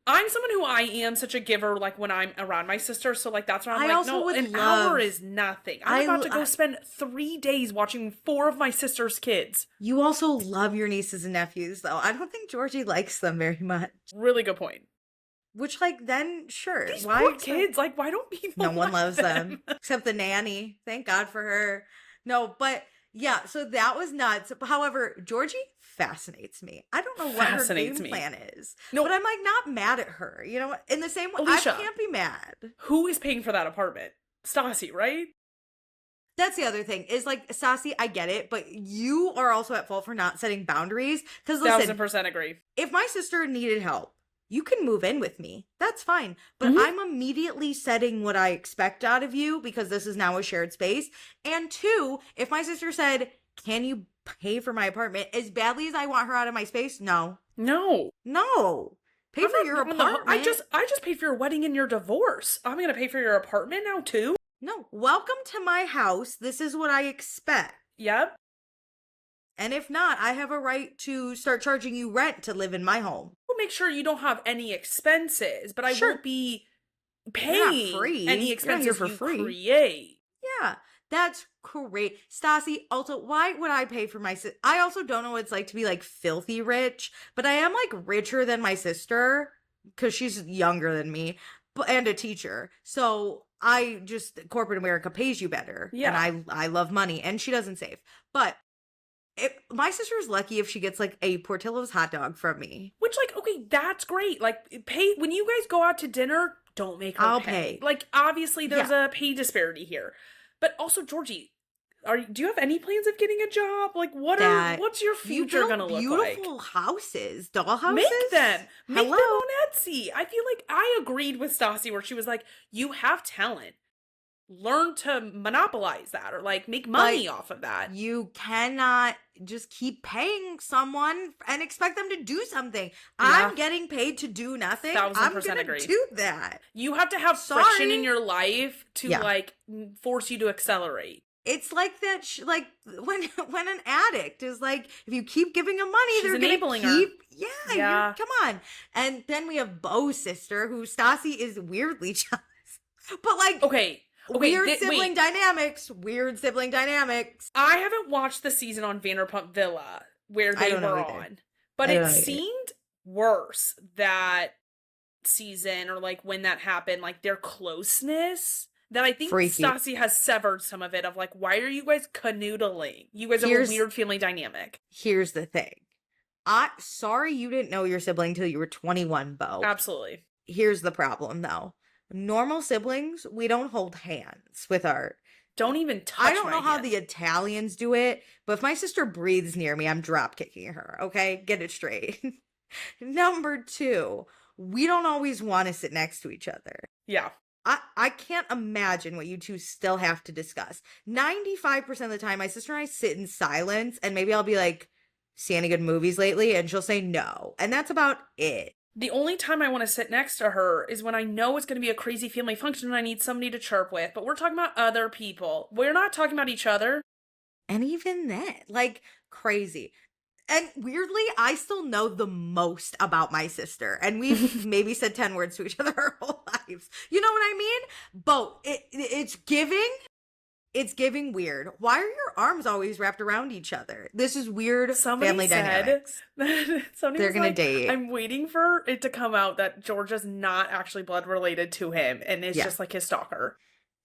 I'm someone who I am such a giver, when I'm around my sister, so, that's why I'm no, an hour is nothing. I'm about to go spend 3 days watching 4 of my sister's kids. You also love your nieces and nephews, though. I don't think Georgie likes them very much. Really good point. Which, then, sure. These poor kids, why don't people No one loves them. Except the nanny. Thank God for her. No, but... yeah, so that was nuts. However, Georgie fascinates me. I don't know what her game plan is. No, but I'm not mad at her. You know, in the same way, Alicia, I can't be mad. Who is paying for that apartment? Stassi, right? That's the other thing is Stassi, I get it, but you are also at fault for not setting boundaries. Because listen, 1000% agree. If my sister needed help, you can move in with me. That's fine. But I'm immediately setting what I expect out of you because this is now a shared space. And 2, if my sister said, can you pay for my apartment as badly as I want her out of my space? No. Pay for your apartment. I just paid for your wedding and your divorce. I'm going to pay for your apartment now too? No. Welcome to my house. This is what I expect. Yep. And if not, I have a right to start charging you rent to live in my home. We'll make sure you don't have any expenses, but I won't be paying any expenses you create. Yeah, that's great. Stassi, also, why would I pay for my sister? I also don't know what it's like to be filthy rich, but I am richer than my sister because she's younger than me and a teacher. So corporate America pays you better. Yeah. And I love money and she doesn't save. But my sister is lucky if she gets a Portillo's hot dog from me. Which okay, that's great. Pay when you guys go out to dinner, don't make her pay. Obviously there's a pay disparity here. But also, Georgie, do you have any plans of getting a job? What's your future gonna look like? Beautiful houses, doll houses. Make them on Etsy. I feel I agreed with Stassi where she was you have talent. Learn to monopolize that or make money off of that. You cannot just keep paying someone and expect them to do something. Yeah. I'm getting paid to do nothing. 1000% agree. Do that. You have to have friction in your life to force you to accelerate. It's like that, when an addict is if you keep giving them money, she's they're enabling gonna keep. Her. Yeah, come on. And then we have Beau's sister, who Stassi is weirdly jealous. But okay. Weird sibling dynamics. I haven't watched the season on Vanderpump Villa, where they were on. But it seemed worse that season, or like when that happened, like their closeness, that I think Freaky. Stassi has severed some of it, of like, why are you guys canoodling? You guys have a weird family dynamic. Here's the thing. Sorry you didn't know your sibling till you were 21, Bo. Absolutely. Here's the problem, though. Normal siblings, we don't hold hands with our... Don't even touch I don't know how the Italians do it, but if my sister breathes near me, I'm drop kicking her, okay? Get it straight. Number 2, we don't always want to sit next to each other. Yeah. I can't imagine what you two still have to discuss. 95% of the time, my sister and I sit in silence, and maybe I'll be like, see any good movies lately? And she'll say no. And that's about it. The only time I want to sit next to her is when I know it's going to be a crazy family function and I need somebody to chirp with. But we're talking about other people. We're not talking about each other. And even then, like, crazy. And weirdly, I still know the most about my sister. And we've maybe said 10 words to each other our whole lives. You know what I mean? But it's giving... It's giving weird. Why are your arms always wrapped around each other? This is weird family dynamics. They're going to date. I'm waiting for it to come out that Georgia's not actually blood related to him and is just like his stalker.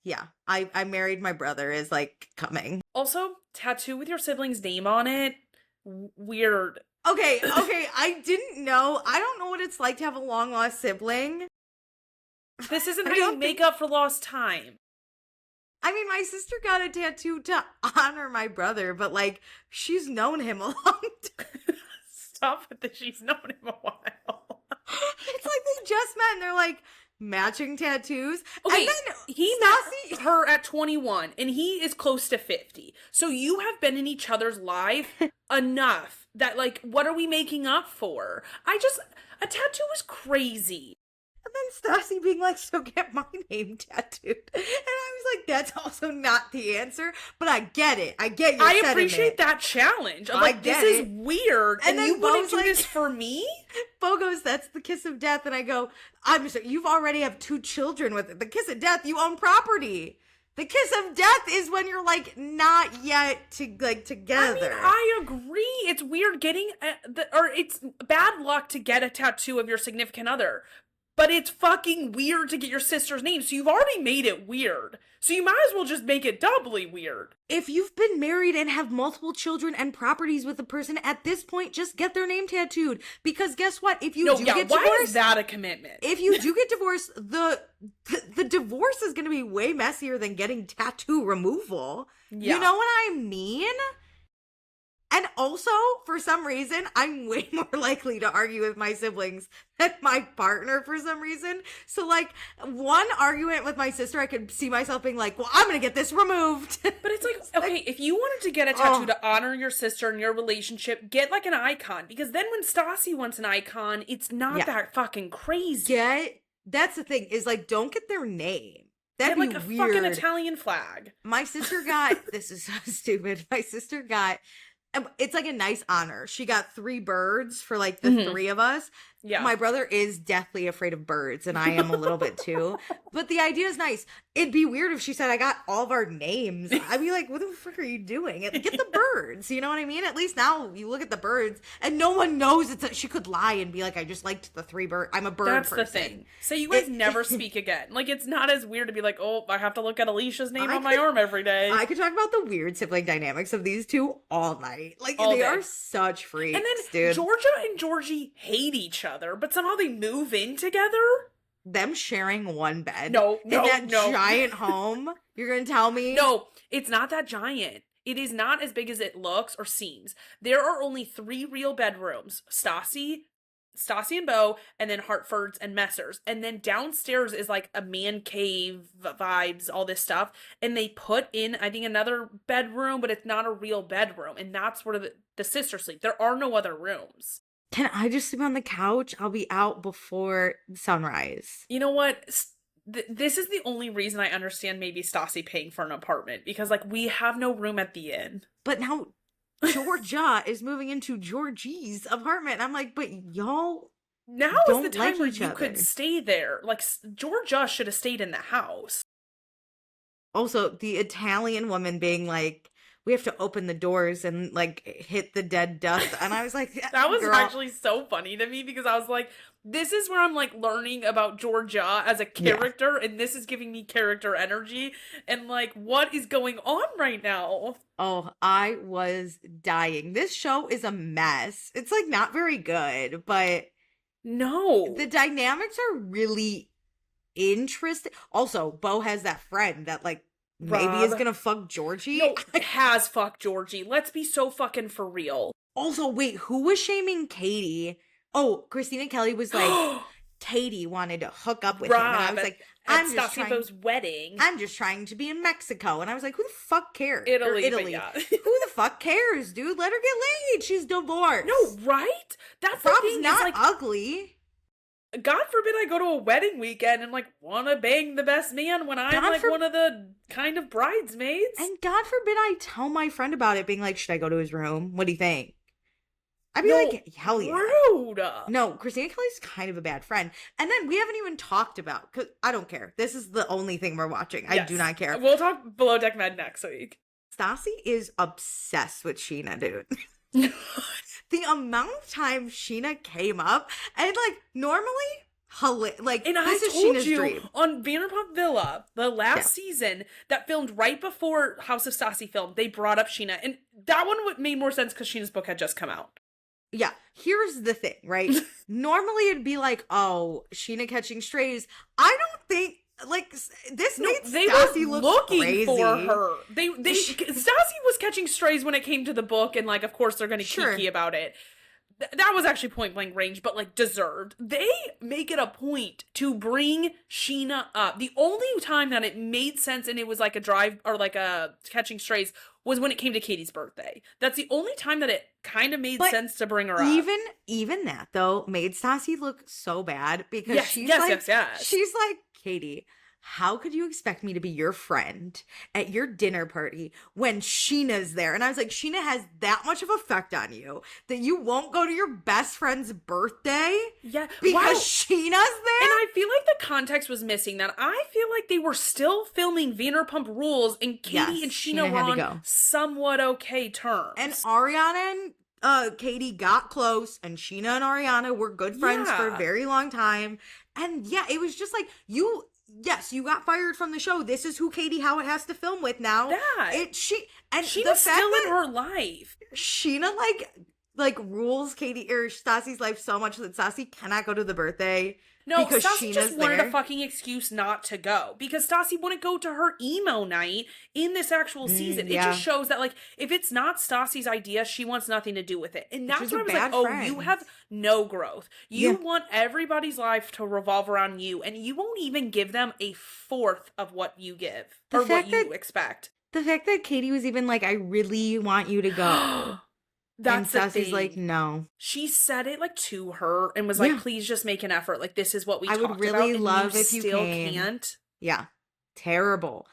Yeah. I married my brother is like coming. Also, tattoo with your sibling's name on it. Weird. Okay. I didn't know. I don't know what it's like to have a long lost sibling. This isn't how you make up for lost time. I mean, my sister got a tattoo to honor my brother, but, like, she's known him a long time. Stop with the she's known him a while. It's like they just met and they're, like, matching tattoos. Okay, and then he met her at 21, and he is close to 50. So you have been in each other's life enough that, like, what are we making up for? A tattoo is crazy. And then Stassi being like, so get my name tattooed. And I was like, that's also not the answer. But I get it. I get your sentiment. I appreciate that challenge. I'm like, this is weird. And you wouldn't do this for me? Bo goes, that's the kiss of death. And I go, I'm sorry, you've already have 2 children with it. The kiss of death, you own property. The kiss of death is when you're, like, not yet together. I mean, I agree. It's weird getting, it's bad luck to get a tattoo of your significant other. But it's fucking weird to get your sister's name, so you've already made it weird. So you might as well just make it doubly weird. If you've been married and have multiple children and properties with a person, at this point, just get their name tattooed. Because guess what? If you get divorced... why is that a commitment? If you do get divorced, the divorce is going to be way messier than getting tattoo removal. Yeah. You know what I mean? And also, for some reason, I'm way more likely to argue with my siblings than my partner for some reason. So, like, one argument with my sister, I could see myself being like, well, I'm going to get this removed. But it's like, okay, if you wanted to get a tattoo to honor your sister and your relationship, get, like, an icon. Because then when Stassi wants an icon, it's not that fucking crazy. That's the thing, is, like, don't get their name. That'd be like a weird. Fucking Italian flag. My sister got, this is so stupid, my sister got... It's like a nice honor. She got 3 birds for like the 3 of us. Yeah. My brother is deathly afraid of birds, and I am a little bit too. But the idea is nice. It'd be weird if she said, I got all of our names. I'd be like, what the frick are you doing? Get the birds. You know what I mean? At least now you look at the birds, and no one knows she could lie and be like, I just liked the 3 birds. I'm a bird person. That's the thing. So you guys never speak again. Like, it's not as weird to be like, oh, I have to look at Alicia's name on my arm every day. I could talk about the weird sibling dynamics of these two all night. Like, they are such freaks, and then dude. Georgia and Georgie hate each other, but somehow they move in together. Them sharing one bed. No, in that giant home. You're gonna tell me? No, it's not that giant. It is not as big as it looks or seems. There are only 3 real bedrooms: Stassi and Bo, and then Hartford's and Messer's. And then downstairs is like a man cave vibes, all this stuff. And they put in, I think, another bedroom, but it's not a real bedroom. And that's where the sisters sleep. There are no other rooms. Can I just sleep on the couch? I'll be out before sunrise. You know what? This is the only reason I understand maybe Stassi paying for an apartment. Because, like, we have no room at the inn. But now Georgia is moving into Georgie's apartment. And I'm like, but y'all now is the time where you could stay there. Like, Georgia should have stayed in the house. Also, the Italian woman being like, we have to open the doors and like hit the dead dust. And I was like, that was girl. actually so funny to me because I was like, this is where I'm like learning about Georgia as a character, and this is giving me character energy, and like, what is going on right now? Oh, I was dying. This show is a mess. It's like not very good, but no, the dynamics are really interesting. Also, Bo has that friend that like maybe is gonna fuck Georgie. No, has fucked Georgie. Let's be so fucking for real. Also, wait, who was shaming Katie? Oh, Christina Kelly was like, Katie wanted to hook up with him. And I was like, I'm just trying to be in Mexico. And I was like, who the fuck cares? Italy. Yeah. Who the fuck cares, dude? Let her get laid. She's divorced. No, right? That's the thing. Not like, ugly. God forbid I go to a wedding weekend and like want to bang the best man when I'm one of the kind of bridesmaids. And God forbid I tell my friend about it, being like, should I go to his room? What do you think? I'd be like, hell yeah. Rude. No, Christina Kelly's kind of a bad friend. And then we haven't even talked about, because I don't care. This is the only thing we're watching. Yes. I do not care. We'll talk Below Deck Med next week. Stassi is obsessed with Sheena, dude. The amount of time Sheena came up, and like normally, like, and this is told Sheena's you dream. On Vanderpump Villa, the last season that filmed right before House of Stassi filmed, they brought up Sheena, and that one made more sense because Sheena's book had just come out. Yeah, here's the thing, right? Normally it'd be like, oh, Sheena catching strays. I don't think, like, this made Stassi look looking crazy. For her. Stassi was catching strays when it came to the book, and like, of course, they're going to kiki about it. That was actually point blank range, but like deserved. They make it a point to bring Sheena up. The only time that it made sense and it was like a drive or like a catching strays was when it came to Katie's birthday. That's the only time that it kind of made sense to bring her up. Even that though made Stassi look so bad because she's like, Katie, how could you expect me to be your friend at your dinner party when Sheena's there? And I was like, Sheena has that much of effect on you that you won't go to your best friend's birthday? Yeah. Because Sheena's there? And I feel like the context was missing that. I feel like they were still filming Vanderpump Rules and Katie and Sheena were on somewhat okay terms. And Ariana and Katie got close, and Sheena and Ariana were good friends for a very long time. And yeah, it was just like, yes, you got fired from the show. This is who Katie Howard has to film with now. Yeah. Sheena's still in her life. Sheena like rules Katie or Stassi's life so much that Stassi cannot go to the birthday. No, because Stassi just wanted there. A fucking excuse not to go. Because Stassi wouldn't go to her emo night in this actual season. It just shows that, like, if it's not Stassi's idea, she wants nothing to do with it. And that's what I was like, oh, you have no growth. You want everybody's life to revolve around you, and you won't even give them a fourth of what you give. Or what you expect. The fact that Katie was even like, I really want you to go. That's and Stassi's like, no. She said it like to her and was like, please just make an effort. Like, this is what we talked about. I would really love if you still came. Can't. Yeah. Terrible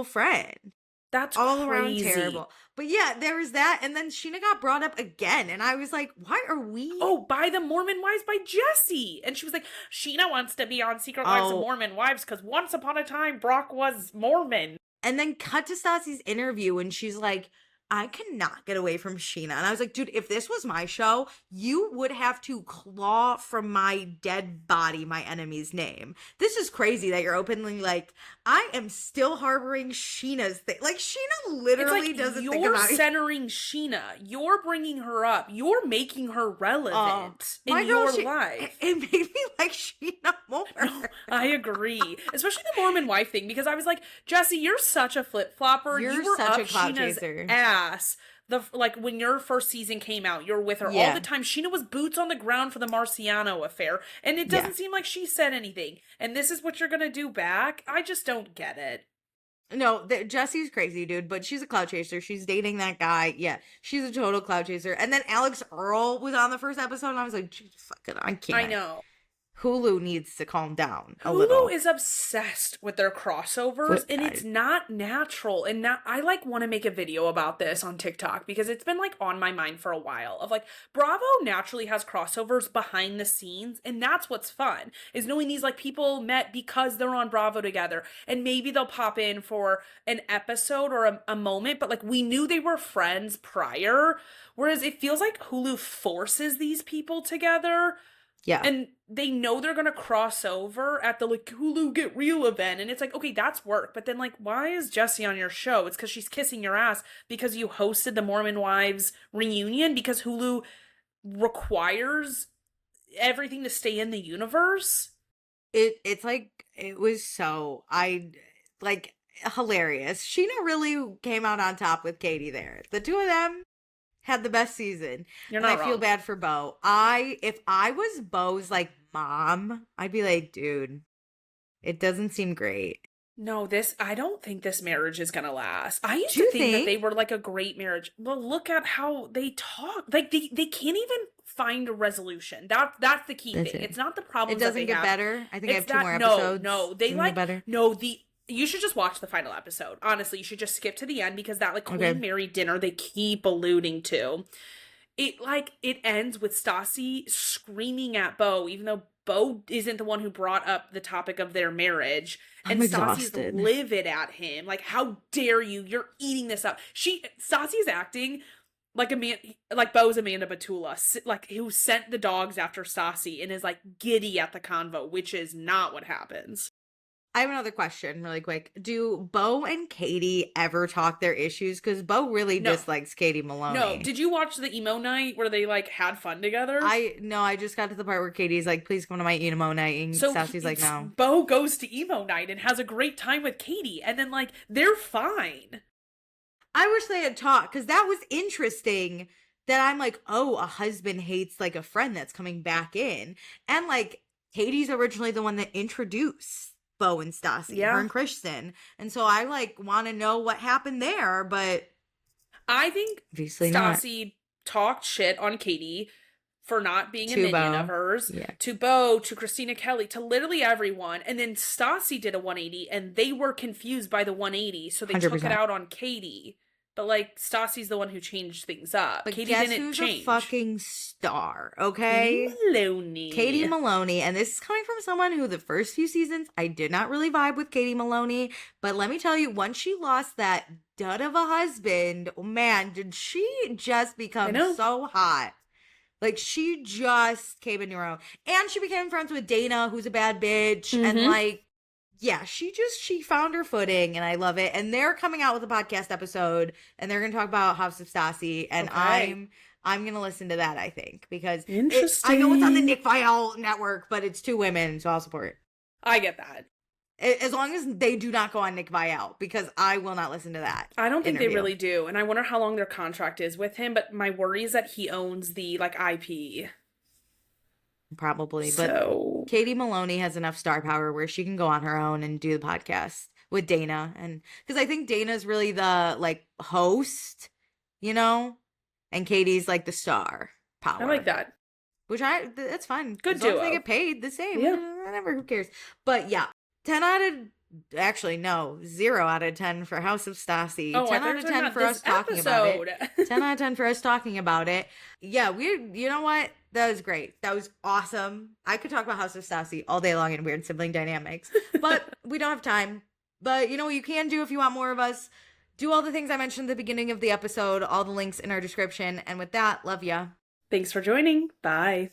friend. That's all crazy. around terrible. But yeah, there was that. And then Sheena got brought up again. And I was like, why are we? Oh, by the Mormon Wives by Jesse. And she was like, Sheena wants to be on Secret Lives of Mormon Wives because once upon a time, Brock was Mormon. And then cut to Stassi's interview and she's like, I cannot get away from Sheena. And I was like, dude, if this was my show, you would have to claw from my dead body my enemy's name. This is crazy that you're openly like, I am still harboring Sheena's thing. Like, Sheena literally doesn't think about it. You're centering Sheena. You're bringing her up. You're making her relevant in your life. It made me like Sheena more. No, I agree. Especially the Mormon wife thing, because I was like, Jesse, you're such a flip-flopper. You were such a clout chaser. Ass. Like when your first season came out, you're with her all the time. Sheena was boots on the ground for the Marciano affair, and it doesn't seem like she said anything. And this is what you're gonna do back? I just don't get it. No, Jesse's crazy, dude, but she's a clout chaser. She's dating that guy. Yeah, she's a total clout chaser. And then Alex Earl was on the first episode, and I was like, fucking, I can't. I know. Hulu needs to calm down a Hulu little. is obsessed with their crossovers, and it's not natural. And now I like want to make a video about this on TikTok because it's been like on my mind for a while of like Bravo naturally has crossovers behind the scenes, and that's what's fun is knowing these like people met because they're on Bravo together, and maybe they'll pop in for an episode or a moment, but like we knew they were friends prior, whereas it feels like Hulu forces these people together. Yeah. And they know they're going to cross over at the like Hulu Get Real event. And it's like, okay, that's work. But then like, why is Jessie on your show? It's because she's kissing your ass because you hosted the Mormon Wives reunion because Hulu requires everything to stay in the universe. It's like, it was so, hilarious. Sheena really came out on top with Katie there. The two of them had the best season. You're not wrong. I feel bad for Beau. If I was Beau's like mom, I'd be like, dude, it doesn't seem great. No, I don't think this marriage is gonna last. I used to think that they were like a great marriage. Well, look at how they talk. Like they can't even find a resolution. That's the key thing. It's not the problem. It doesn't get better. I think I have 2 more episodes. No, they like better. No, you should just watch the final episode. Honestly, you should just skip to the end because that like Queen Mary dinner they keep alluding to. It ends with Stassi screaming at Beau, even though Beau isn't the one who brought up the topic of their marriage. And Stassi's livid at him. Like, how dare you? You're eating this up. Stassi's acting like Beau's Amanda Batula, like who sent the dogs after Stassi and is like giddy at the convo, which is not what happens. I have another question really quick. Do Beau and Katie ever talk their issues? Because Beau really dislikes Katie Maloney. No. Did you watch the emo night where they like had fun together? I just got to the part where Katie's like, please come to my emo night. And Stassi's like, no. Beau goes to emo night and has a great time with Katie. And then like, they're fine. I wish they had talked because that was interesting that I'm like, oh, a husband hates like a friend that's coming back in. And like, Katie's originally the one that introduced Beau and Stassi, her and Kristen. And so I like want to know what happened there, but I think obviously Stassi talked shit on Katie for not being a minion of hers, to Beau, to Christina Kelly, to literally everyone. And then Stassi did a 180 and they were confused by the 180. So they 100%. Took it out on Katie. But like Stassi's the one who changed things up. But Katie guess didn't who's change. A fucking star, okay? Katie Maloney. And this is coming from someone who the first few seasons I did not really vibe with Katie Maloney. But let me tell you, once she lost that dud of a husband, man, did she just become so hot. Like she just came into her own. And she became friends with Dana, who's a bad bitch. And like, yeah, she found her footing and I love it. And they're coming out with a podcast episode and they're going to talk about House of Stassi. And I'm going to listen to that, I think, because I know it's on the Nick Viall network, but it's 2 women, so I'll support it. I get that. As long as they do not go on Nick Viall, because I will not listen to that. I don't think they really do. And I wonder how long their contract is with him. But my worry is that he owns the like IP. Probably. So. But Katie Maloney has enough star power where she can go on her own and do the podcast with Dana. And because I think Dana's really the like host, you know, and Katie's like the star power. I like that. Which that's fine. Good duo. As long as they get paid the same. Yeah. Whatever, who cares? But yeah, 0 out of 10 for House of Stassi. 10 out of 10 for us talking about it. 10 out of 10 for us talking about it. Yeah, you know what? That was great. That was awesome. I could talk about House of Stassi all day long and weird sibling dynamics, but we don't have time. But you know what you can do if you want more of us? Do all the things I mentioned at the beginning of the episode, all the links in our description. And with that, love ya. Thanks for joining. Bye.